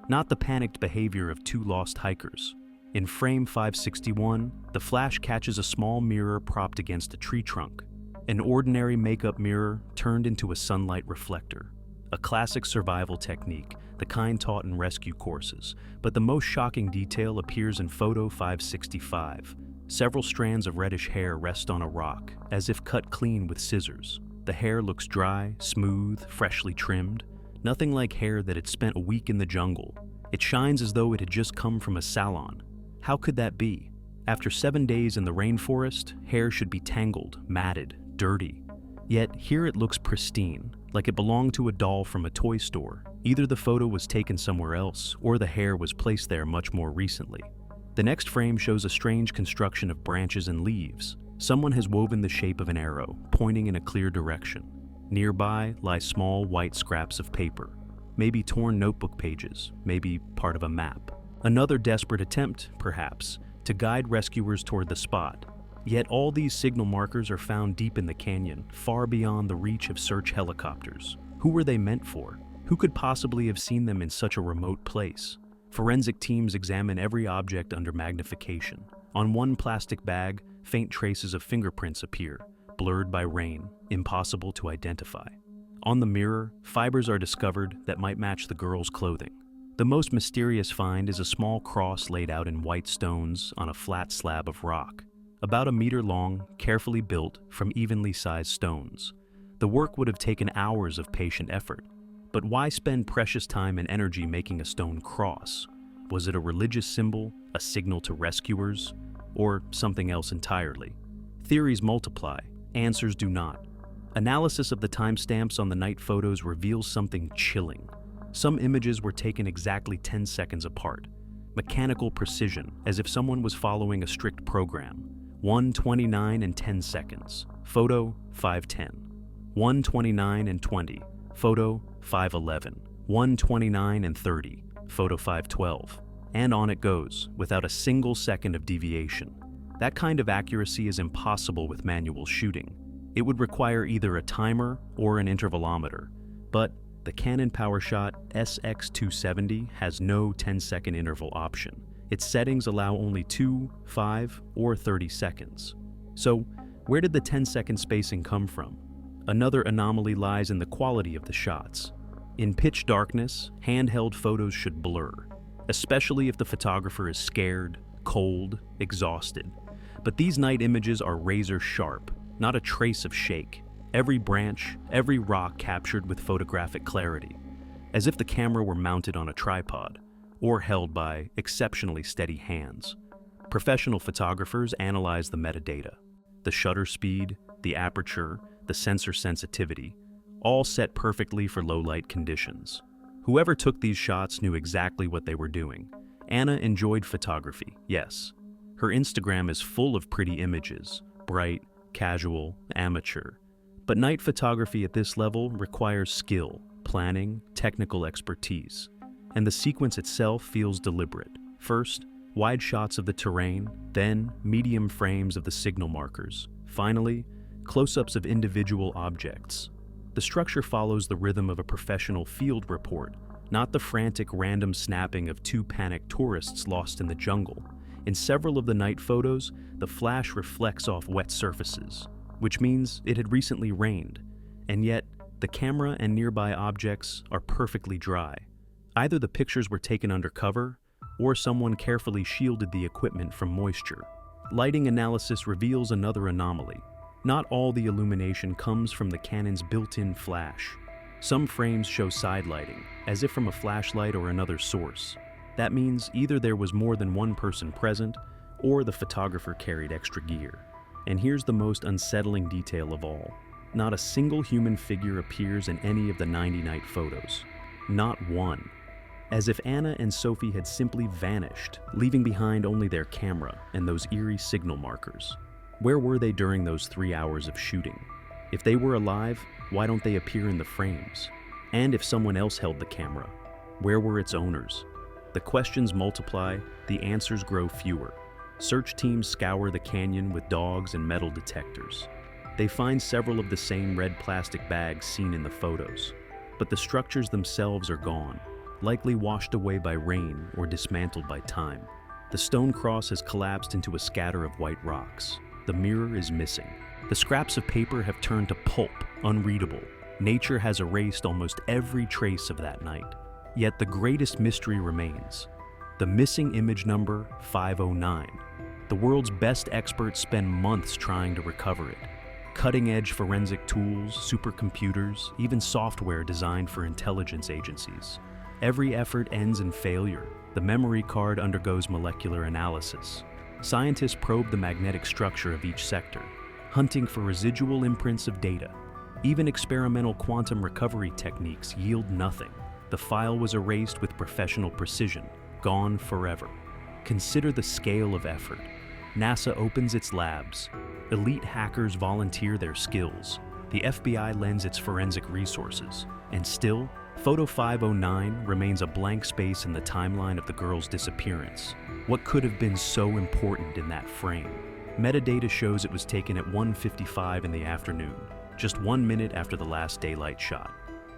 Not the panicked behavior of 2 lost hikers. In frame 561, the flash catches a small mirror propped against a tree trunk. An ordinary makeup mirror turned into a sunlight reflector. A classic survival technique, the kind taught in rescue courses, but the most shocking detail appears in photo 565. Several strands of reddish hair rest on a rock, as if cut clean with scissors. The hair looks dry, smooth, freshly trimmed. Nothing like hair that had spent a week in the jungle. It shines as though it had just come from a salon. How could that be? After 7 days in the rainforest, hair should be tangled, matted, dirty. Yet here it looks pristine, like it belonged to a doll from a toy store. Either the photo was taken somewhere else, or the hair was placed there much more recently. The next frame shows a strange construction of branches and leaves. Someone has woven the shape of an arrow, pointing in a clear direction. Nearby lie small white scraps of paper, maybe torn notebook pages, maybe part of a map. Another desperate attempt, perhaps, to guide rescuers toward the spot. Yet all these signal markers are found deep in the canyon, far beyond the reach of search helicopters. Who were they meant for? Who could possibly have seen them in such a remote place? Forensic teams examine every object under magnification. On one plastic bag, faint traces of fingerprints appear, blurred by rain, impossible to identify. On the mirror, fibers are discovered that might match the girl's clothing. The most mysterious find is a small cross laid out in white stones on a flat slab of rock, about 1 meter long, carefully built from evenly sized stones. The work would have taken hours of patient effort. But why spend precious time and energy making a stone cross? Was it a religious symbol, a signal to rescuers, or something else entirely? Theories multiply, answers do not. Analysis of the timestamps on the night photos reveals something chilling. Some images were taken exactly 10 seconds apart. Mechanical precision, as if someone was following a strict program. 1:29 and 10 seconds. Photo 5:10. 1:29 and 20. Photo 5:11. 1:29 and 30. Photo 5:12. And on it goes, without a single second of deviation. That kind of accuracy is impossible with manual shooting. It would require either a timer or an intervalometer. But the Canon PowerShot SX270 has no 10-second interval option. Its settings allow only 2, 5, or 30 seconds. So, where did the 10-second spacing come from? Another anomaly lies in the quality of the shots. In pitch darkness, handheld photos should blur, especially if the photographer is scared, cold, exhausted. But these night images are razor sharp, not a trace of shake. Every branch, every rock captured with photographic clarity, as if the camera were mounted on a tripod, or held by exceptionally steady hands. Professional photographers analyze the metadata. the shutter speed, the aperture, the sensor sensitivity, all set perfectly for low-light conditions. Whoever took these shots knew exactly what they were doing. Anna enjoyed photography, yes. Her Instagram is full of pretty images, bright, casual, amateur. But night photography at this level requires skill, planning, technical expertise. And the sequence itself feels deliberate. First, wide shots of the terrain, then medium frames of the signal markers. Finally, close-ups of individual objects. The structure follows the rhythm of a professional field report, not the frantic random snapping of two panicked tourists lost in the jungle. In several of the night photos, the flash reflects off wet surfaces, which means it had recently rained, and yet the camera and nearby objects are perfectly dry. Either the pictures were taken under cover, or someone carefully shielded the equipment from moisture. Lighting analysis reveals another anomaly. Not all the illumination comes from the Canon's built-in flash. Some frames show side lighting, as if from a flashlight or another source. That means either there was more than one person present, or the photographer carried extra gear. And here's the most unsettling detail of all. Not a single human figure appears in any of the 90 night photos. Not one. As if Anna and Sophie had simply vanished, leaving behind only their camera and those eerie signal markers. Where were they during those 3 hours of shooting? If they were alive, why don't they appear in the frames? And if someone else held the camera, where were its owners? The questions multiply, the answers grow fewer. Search teams scour the canyon with dogs and metal detectors. They find several of the same red plastic bags seen in the photos, but the structures themselves are gone, likely washed away by rain or dismantled by time. The stone cross has collapsed into a scatter of white rocks. The mirror is missing. The scraps of paper have turned to pulp, unreadable. Nature has erased almost every trace of that night. Yet the greatest mystery remains. The missing image number 509. The world's best experts spend months trying to recover it. Cutting-edge forensic tools, supercomputers, even software designed for intelligence agencies. Every effort ends in failure. The memory card undergoes molecular analysis. Scientists probe the magnetic structure of each sector, hunting for residual imprints of data. Even experimental quantum recovery techniques yield nothing. The file was erased with professional precision, gone forever. Consider the scale of effort. NASA opens its labs. Elite hackers volunteer their skills. The FBI lends its forensic resources. And still, Photo 509 remains a blank space in the timeline of the girl's disappearance. What could have been so important in that frame? Metadata shows it was taken at 1:55 in the afternoon, just 1 minute after the last daylight shot.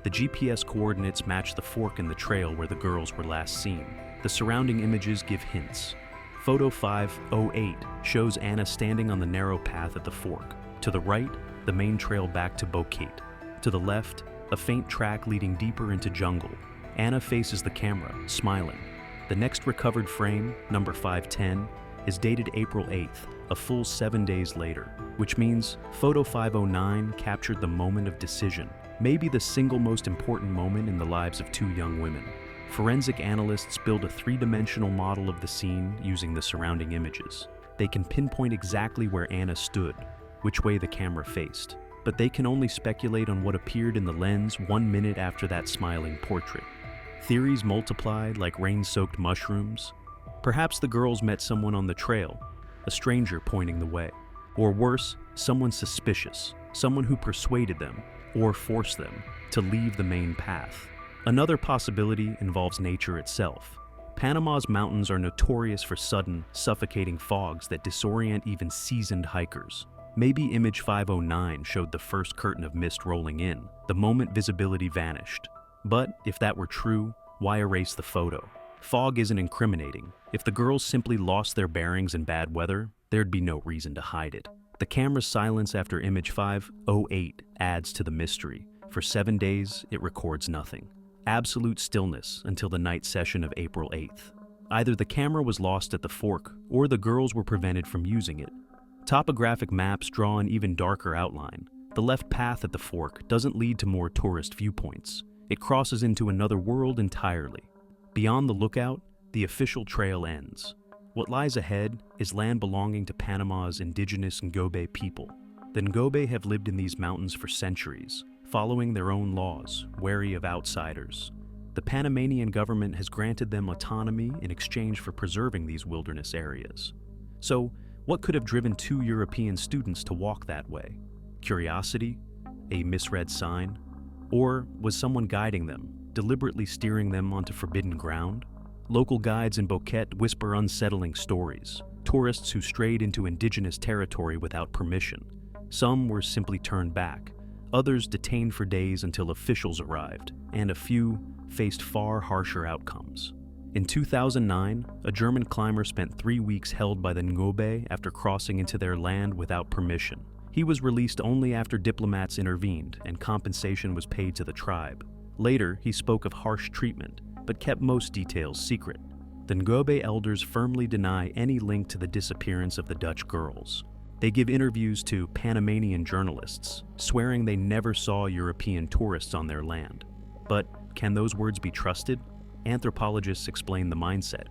The GPS coordinates match the fork in the trail where the girls were last seen. The surrounding images give hints. Photo 508 shows Anna standing on the narrow path at the fork. To the right, the main trail back to Bocate. To the left, a faint track leading deeper into jungle. Anna faces the camera, smiling. The next recovered frame, number 510, is dated April 8th, a full 7 days later, which means Photo 509 captured the moment of decision, maybe the single most important moment in the lives of two young women. Forensic analysts build a three-dimensional model of the scene using the surrounding images. They can pinpoint exactly where Anna stood, which way the camera faced, but they can only speculate on what appeared in the lens 1 minute after that smiling portrait. Theories multiplied like rain-soaked mushrooms. Perhaps the girls met someone on the trail, a stranger pointing the way. Or worse, someone suspicious, someone who persuaded them, or forced them, to leave the main path. Another possibility involves nature itself. Panama's mountains are notorious for sudden, suffocating fogs that disorient even seasoned hikers. Maybe image 509 showed the first curtain of mist rolling in, the moment visibility vanished. But if that were true, why erase the photo? Fog isn't incriminating. If the girls simply lost their bearings in bad weather, there'd be no reason to hide it. The camera's silence after image 508 adds to the mystery. For 7 days, it records nothing. Absolute stillness until the night session of April 8th. Either the camera was lost at the fork, or the girls were prevented from using it. Topographic maps draw an even darker outline. The left path at the fork doesn't lead to more tourist viewpoints. It crosses into another world entirely. Beyond the lookout, the official trail ends. What lies ahead is land belonging to Panama's indigenous Ngobe people. The Ngobe have lived in these mountains for centuries, following their own laws, wary of outsiders. The Panamanian government has granted them autonomy in exchange for preserving these wilderness areas. So, what could have driven two European students to walk that way? Curiosity? A misread sign? Or was someone guiding them, deliberately steering them onto forbidden ground? Local guides in Boquete whisper unsettling stories, tourists who strayed into indigenous territory without permission. Some were simply turned back, others detained for days until officials arrived, and a few faced far harsher outcomes. In 2009, a German climber spent 3 weeks held by the Ngobe after crossing into their land without permission. He was released only after diplomats intervened and compensation was paid to the tribe. Later, he spoke of harsh treatment, but kept most details secret. The Ngobe elders firmly deny any link to the disappearance of the Dutch girls. They give interviews to Panamanian journalists, swearing they never saw European tourists on their land. But can those words be trusted? Anthropologists explain the mindset.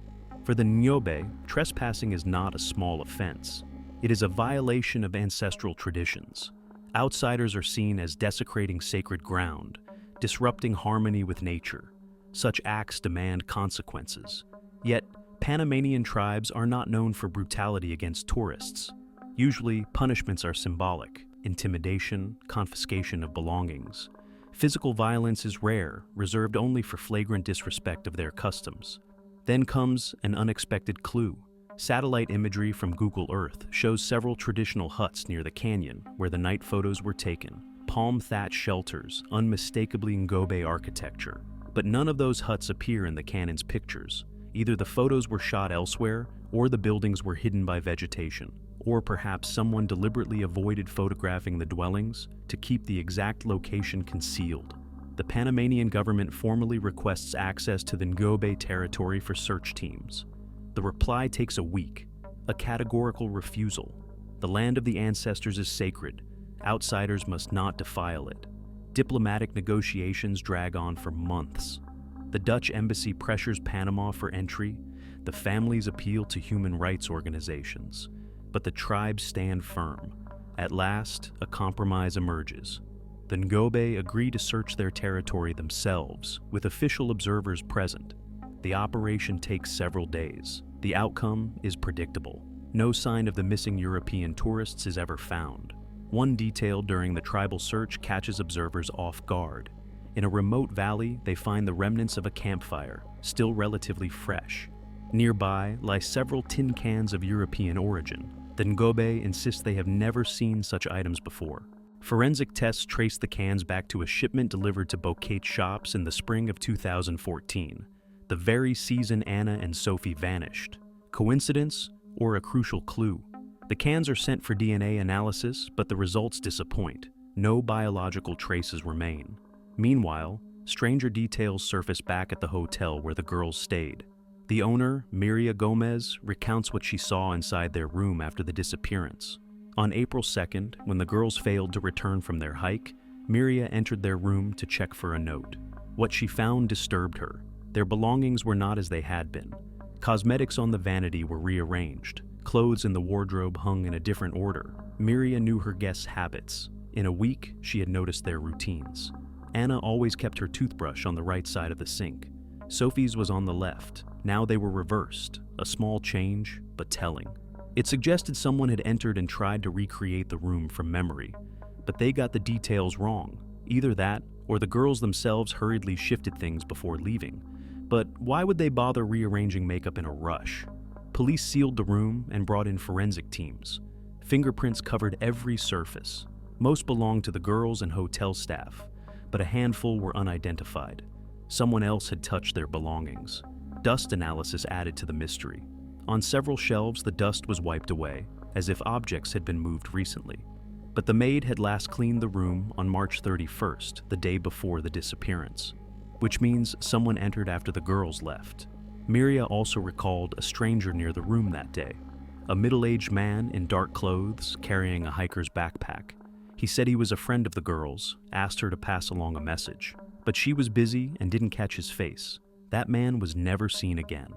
For the Ngobe, trespassing is not a small offense. It is a violation of ancestral traditions. Outsiders are seen as desecrating sacred ground, disrupting harmony with nature. Such acts demand consequences. Yet, Panamanian tribes are not known for brutality against tourists. Usually, punishments are symbolic: intimidation, confiscation of belongings. Physical violence is rare, reserved only for flagrant disrespect of their customs. Then comes an unexpected clue. Satellite imagery from Google Earth shows several traditional huts near the canyon where the night photos were taken. Palm-thatched shelters, unmistakably Ngobe architecture. But none of those huts appear in the canyon's pictures. Either the photos were shot elsewhere, or the buildings were hidden by vegetation. Or perhaps someone deliberately avoided photographing the dwellings to keep the exact location concealed. The Panamanian government formally requests access to the Ngobe territory for search teams. The reply takes a week, a categorical refusal. The land of the ancestors is sacred. Outsiders must not defile it. Diplomatic negotiations drag on for months. The Dutch embassy pressures Panama for entry. The families appeal to human rights organizations. But the tribes stand firm. At last, a compromise emerges. The Ngobe agree to search their territory themselves, with official observers present. The operation takes several days. The outcome is predictable. No sign of the missing European tourists is ever found. One detail during the tribal search catches observers off guard. In a remote valley, they find the remnants of a campfire, still relatively fresh. Nearby lie several tin cans of European origin. The Ngobe insist they have never seen such items before. Forensic tests trace the cans back to a shipment delivered to Boquete shops in the spring of 2014, the very season Anna and Sophie vanished. Coincidence or a crucial clue? The cans are sent for DNA analysis, but the results disappoint. No biological traces remain. Meanwhile, stranger details surface back at the hotel where the girls stayed. The owner, Miria Gomez, recounts what she saw inside their room after the disappearance. On April 2nd, when the girls failed to return from their hike, Miria entered their room to check for a note. What she found disturbed her. Their belongings were not as they had been. Cosmetics on the vanity were rearranged. Clothes in the wardrobe hung in a different order. Miria knew her guests' habits. In a week, she had noticed their routines. Anna always kept her toothbrush on the right side of the sink. Sophie's was on the left. Now they were reversed, a small change, but telling. It suggested someone had entered and tried to recreate the room from memory, but they got the details wrong. Either that, or the girls themselves hurriedly shifted things before leaving. But why would they bother rearranging makeup in a rush? Police sealed the room and brought in forensic teams. Fingerprints covered every surface. Most belonged to the girls and hotel staff, but a handful were unidentified. Someone else had touched their belongings. Dust analysis added to the mystery. On several shelves, the dust was wiped away, as if objects had been moved recently. But the maid had last cleaned the room on March 31st, the day before the disappearance, which means someone entered after the girls left. Miria also recalled a stranger near the room that day, a middle-aged man in dark clothes carrying a hiker's backpack. He said he was a friend of the girls, asked her to pass along a message, but she was busy and didn't catch his face. That man was never seen again.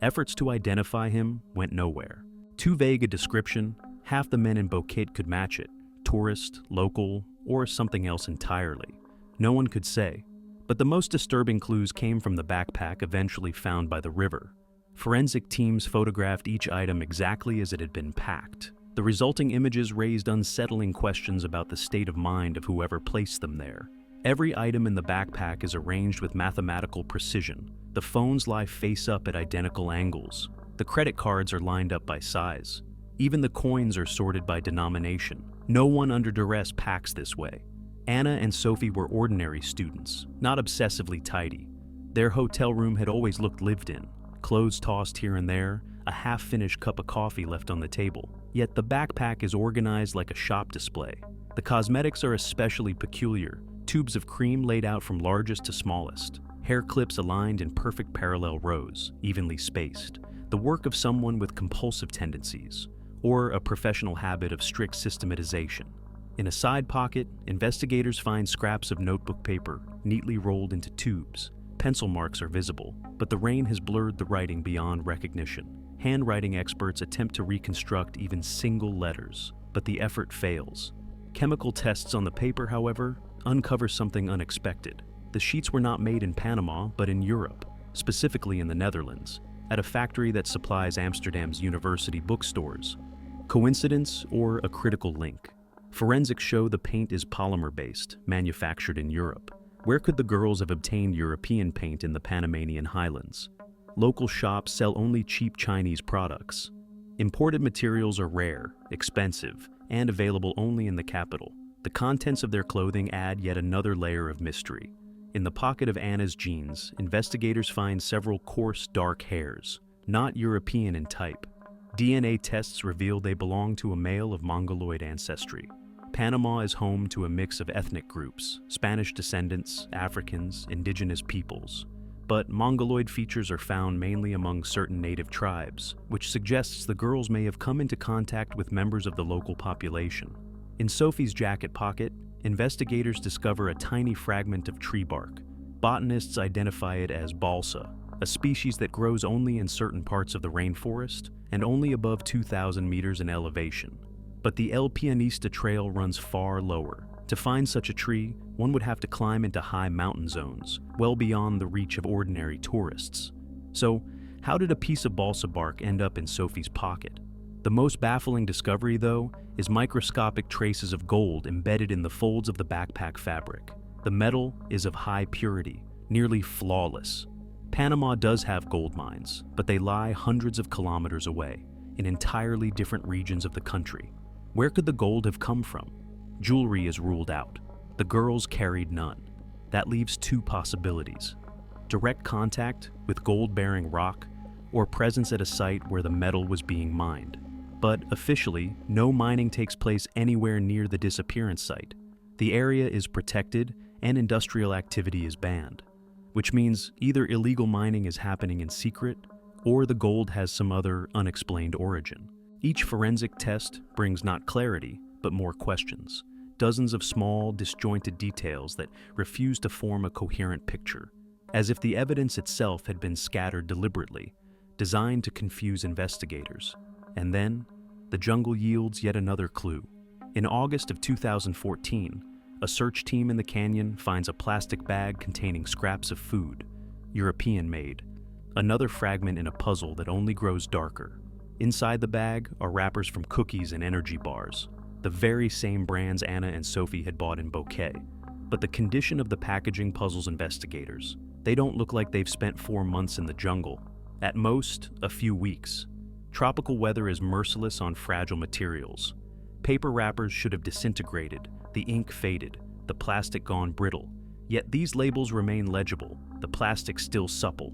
Efforts to identify him went nowhere. Too vague a description, half the men in Bouquet could match it, tourist, local, or something else entirely. No one could say. But the most disturbing clues came from the backpack eventually found by the river. Forensic teams photographed each item exactly as it had been packed. The resulting images raised unsettling questions about the state of mind of whoever placed them there. Every item in the backpack is arranged with mathematical precision. The phones lie face up at identical angles. The credit cards are lined up by size. Even the coins are sorted by denomination. No one under duress packs this way. Anna and Sophie were ordinary students, not obsessively tidy. Their hotel room had always looked lived in. Clothes tossed here and there, a half-finished cup of coffee left on the table. Yet the backpack is organized like a shop display. The cosmetics are especially peculiar, tubes of cream laid out from largest to smallest, hair clips aligned in perfect parallel rows, evenly spaced, the work of someone with compulsive tendencies, or a professional habit of strict systematization. In a side pocket, investigators find scraps of notebook paper, neatly rolled into tubes. Pencil marks are visible, but the rain has blurred the writing beyond recognition. Handwriting experts attempt to reconstruct even single letters, but the effort fails. Chemical tests on the paper, however, uncover something unexpected. The sheets were not made in Panama, but in Europe, specifically in the Netherlands, at a factory that supplies Amsterdam's university bookstores. Coincidence or a critical link? Forensics show the paint is polymer-based, manufactured in Europe. Where could the girls have obtained European paint in the Panamanian highlands? Local shops sell only cheap Chinese products. Imported materials are rare, expensive, and available only in the capital. The contents of their clothing add yet another layer of mystery. In the pocket of Anna's jeans, investigators find several coarse, dark hairs, not European in type. DNA tests reveal they belong to a male of Mongoloid ancestry. Panama is home to a mix of ethnic groups, Spanish descendants, Africans, indigenous peoples. But Mongoloid features are found mainly among certain native tribes, which suggests the girls may have come into contact with members of the local population. In Sophie's jacket pocket, investigators discover a tiny fragment of tree bark. Botanists identify it as balsa, a species that grows only in certain parts of the rainforest and only above 2,000 meters in elevation. But the El Pianista trail runs far lower. To find such a tree, one would have to climb into high mountain zones, well beyond the reach of ordinary tourists. So, how did a piece of balsa bark end up in Sophie's pocket? The most baffling discovery, though, is microscopic traces of gold embedded in the folds of the backpack fabric. The metal is of high purity, nearly flawless. Panama does have gold mines, but they lie hundreds of kilometers away, in entirely different regions of the country. Where could the gold have come from? Jewelry is ruled out. The girls carried none. That leaves two possibilities: direct contact with gold-bearing rock, or presence at a site where the metal was being mined. But officially, no mining takes place anywhere near the disappearance site. The area is protected and industrial activity is banned, which means either illegal mining is happening in secret or the gold has some other unexplained origin. Each forensic test brings not clarity, but more questions. Dozens of small, disjointed details that refuse to form a coherent picture, as if the evidence itself had been scattered deliberately, designed to confuse investigators. And then, the jungle yields yet another clue. In August of 2014, a search team in the canyon finds a plastic bag containing scraps of food, European-made, another fragment in a puzzle that only grows darker. Inside the bag are wrappers from cookies and energy bars, the very same brands Anna and Sophie had bought in Bouquet. But the condition of the packaging puzzles investigators. They don't look like they've spent 4 months in the jungle. At most, a few weeks. Tropical weather is merciless on fragile materials. Paper wrappers should have disintegrated, the ink faded, the plastic gone brittle. Yet these labels remain legible, the plastic still supple.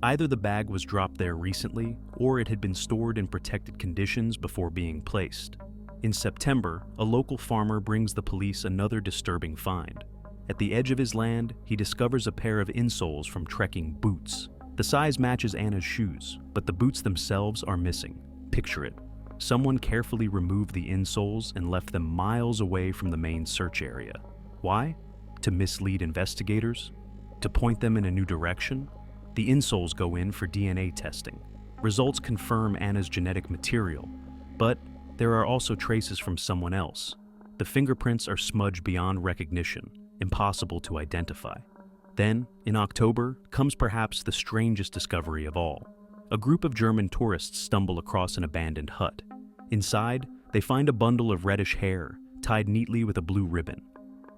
Either the bag was dropped there recently, or it had been stored in protected conditions before being placed. In September, a local farmer brings the police another disturbing find. At the edge of his land, he discovers a pair of insoles from trekking boots. The size matches Anna's shoes, but the boots themselves are missing. Picture it. Someone carefully removed the insoles and left them miles away from the main search area. Why? To mislead investigators? To point them in a new direction? The insoles go in for DNA testing. Results confirm Anna's genetic material, but there are also traces from someone else. The fingerprints are smudged beyond recognition, impossible to identify. Then, in October, comes perhaps the strangest discovery of all. A group of German tourists stumble across an abandoned hut. Inside, they find a bundle of reddish hair, tied neatly with a blue ribbon.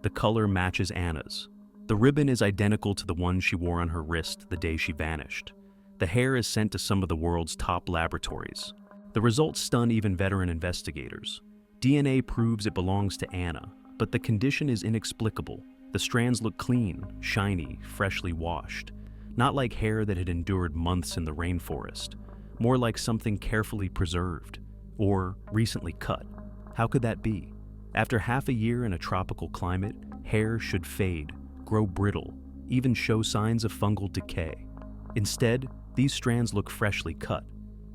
The color matches Anna's. The ribbon is identical to the one she wore on her wrist the day she vanished. The hair is sent to some of the world's top laboratories. The results stun even veteran investigators. DNA proves it belongs to Anna, but the condition is inexplicable. The strands look clean, shiny, freshly washed. Not like hair that had endured months in the rainforest. More like something carefully preserved, or recently cut. How could that be? After half a year in a tropical climate, hair should fade, grow brittle, even show signs of fungal decay. Instead, these strands look freshly cut,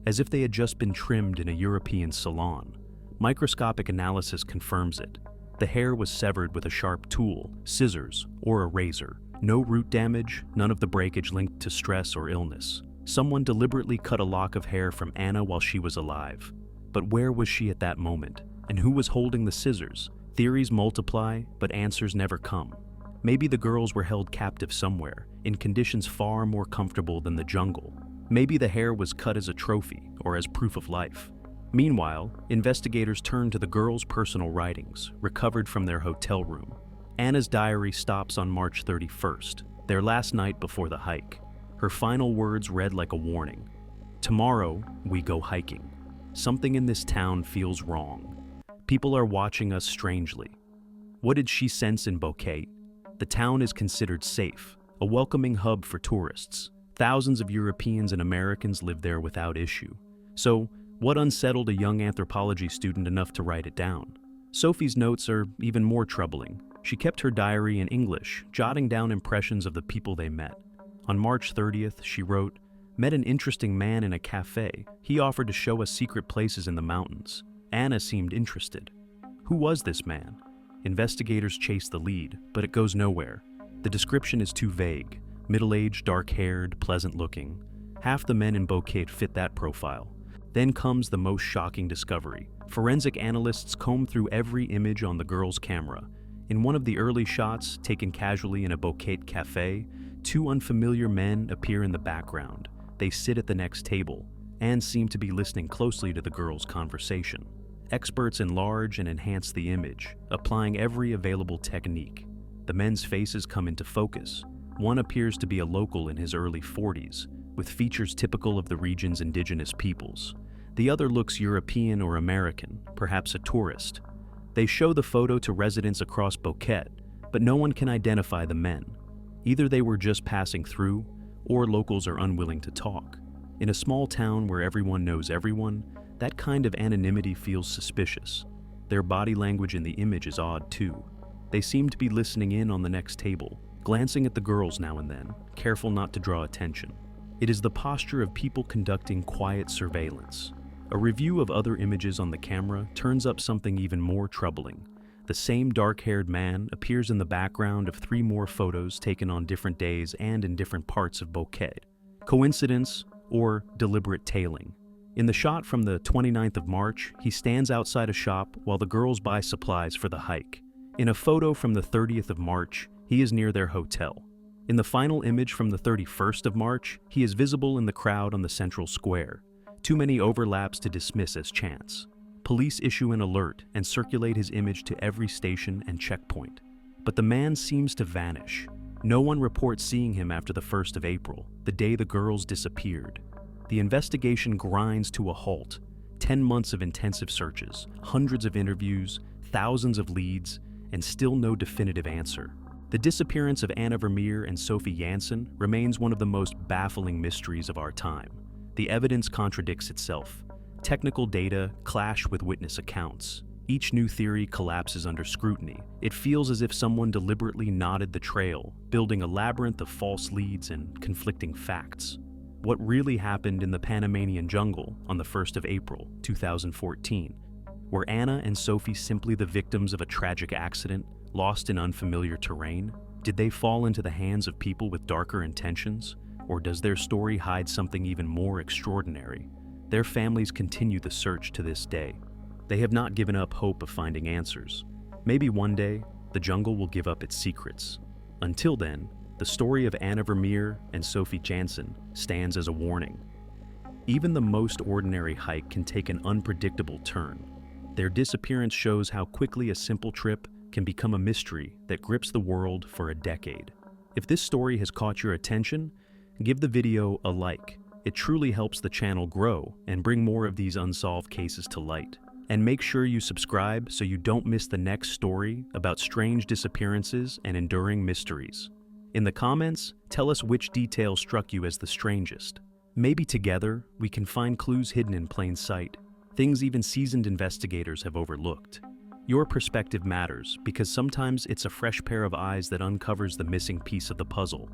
as if they had just been trimmed in a European salon. Microscopic analysis confirms it. The hair was severed with a sharp tool, scissors, or a razor. No root damage, none of the breakage linked to stress or illness. Someone deliberately cut a lock of hair from Anna while she was alive. But where was she at that moment? And who was holding the scissors? Theories multiply, but answers never come. Maybe the girls were held captive somewhere, in conditions far more comfortable than the jungle. Maybe the hair was cut as a trophy, or as proof of life. Meanwhile, investigators turn to the girls' personal writings, recovered from their hotel room. Anna's diary stops on March 31st, their last night before the hike. Her final words read like a warning. "Tomorrow, we go hiking. Something in this town feels wrong. People are watching us strangely." What did she sense in Bouquet? The town is considered safe, a welcoming hub for tourists. Thousands of Europeans and Americans live there without issue. So, what unsettled a young anthropology student enough to write it down? Sophie's notes are even more troubling. She kept her diary in English, jotting down impressions of the people they met. On March 30th, she wrote, "Met an interesting man in a cafe. He offered to show us secret places in the mountains. Anna seemed interested." Who was this man? Investigators chase the lead, but it goes nowhere. The description is too vague. Middle-aged, dark-haired, pleasant-looking. Half the men in Bouquet fit that profile. Then comes the most shocking discovery. Forensic analysts comb through every image on the girl's camera. In one of the early shots, taken casually in a Bouquet cafe, two unfamiliar men appear in the background. They sit at the next table and seem to be listening closely to the girl's conversation. Experts enlarge and enhance the image, applying every available technique. The men's faces come into focus. One appears to be a local in his early 40s, with features typical of the region's indigenous peoples. The other looks European or American, perhaps a tourist. They show the photo to residents across Bouquet, but no one can identify the men. Either they were just passing through, or locals are unwilling to talk. In a small town where everyone knows everyone, that kind of anonymity feels suspicious. Their body language in the image is odd too. They seem to be listening in on the next table, glancing at the girls now and then, careful not to draw attention. It is the posture of people conducting quiet surveillance. A review of other images on the camera turns up something even more troubling. The same dark-haired man appears in the background of 3 more photos taken on different days and in different parts of Bouquet. Coincidence or deliberate tailing? In the shot from the 29th of March, he stands outside a shop while the girls buy supplies for the hike. In a photo from the 30th of March, he is near their hotel. In the final image from the 31st of March, he is visible in the crowd on the central square. Too many overlaps to dismiss as chance. Police issue an alert and circulate his image to every station and checkpoint. But the man seems to vanish. No one reports seeing him after the 1st of April, the day the girls disappeared. The investigation grinds to a halt. 10 months of intensive searches, hundreds of interviews, thousands of leads, and still no definitive answer. The disappearance of Anna Vermeer and Sophie Janssen remains one of the most baffling mysteries of our time. The evidence contradicts itself. Technical data clash with witness accounts. Each new theory collapses under scrutiny. It feels as if someone deliberately knotted the trail, building a labyrinth of false leads and conflicting facts. What really happened in the Panamanian jungle on the 1st of April, 2014? Were Anna and Sophie simply the victims of a tragic accident, lost in unfamiliar terrain? Did they fall into the hands of people with darker intentions? Or does their story hide something even more extraordinary? Their families continue the search to this day. They have not given up hope of finding answers. Maybe one day, the jungle will give up its secrets. Until then, the story of Anna Vermeer and Sophie Janssen stands as a warning. Even the most ordinary hike can take an unpredictable turn. Their disappearance shows how quickly a simple trip can become a mystery that grips the world for a decade. If this story has caught your attention, give the video a like. It truly helps the channel grow and bring more of these unsolved cases to light. And make sure you subscribe so you don't miss the next story about strange disappearances and enduring mysteries. In the comments, tell us which detail struck you as the strangest. Maybe together, we can find clues hidden in plain sight, things even seasoned investigators have overlooked. Your perspective matters because sometimes it's a fresh pair of eyes that uncovers the missing piece of the puzzle.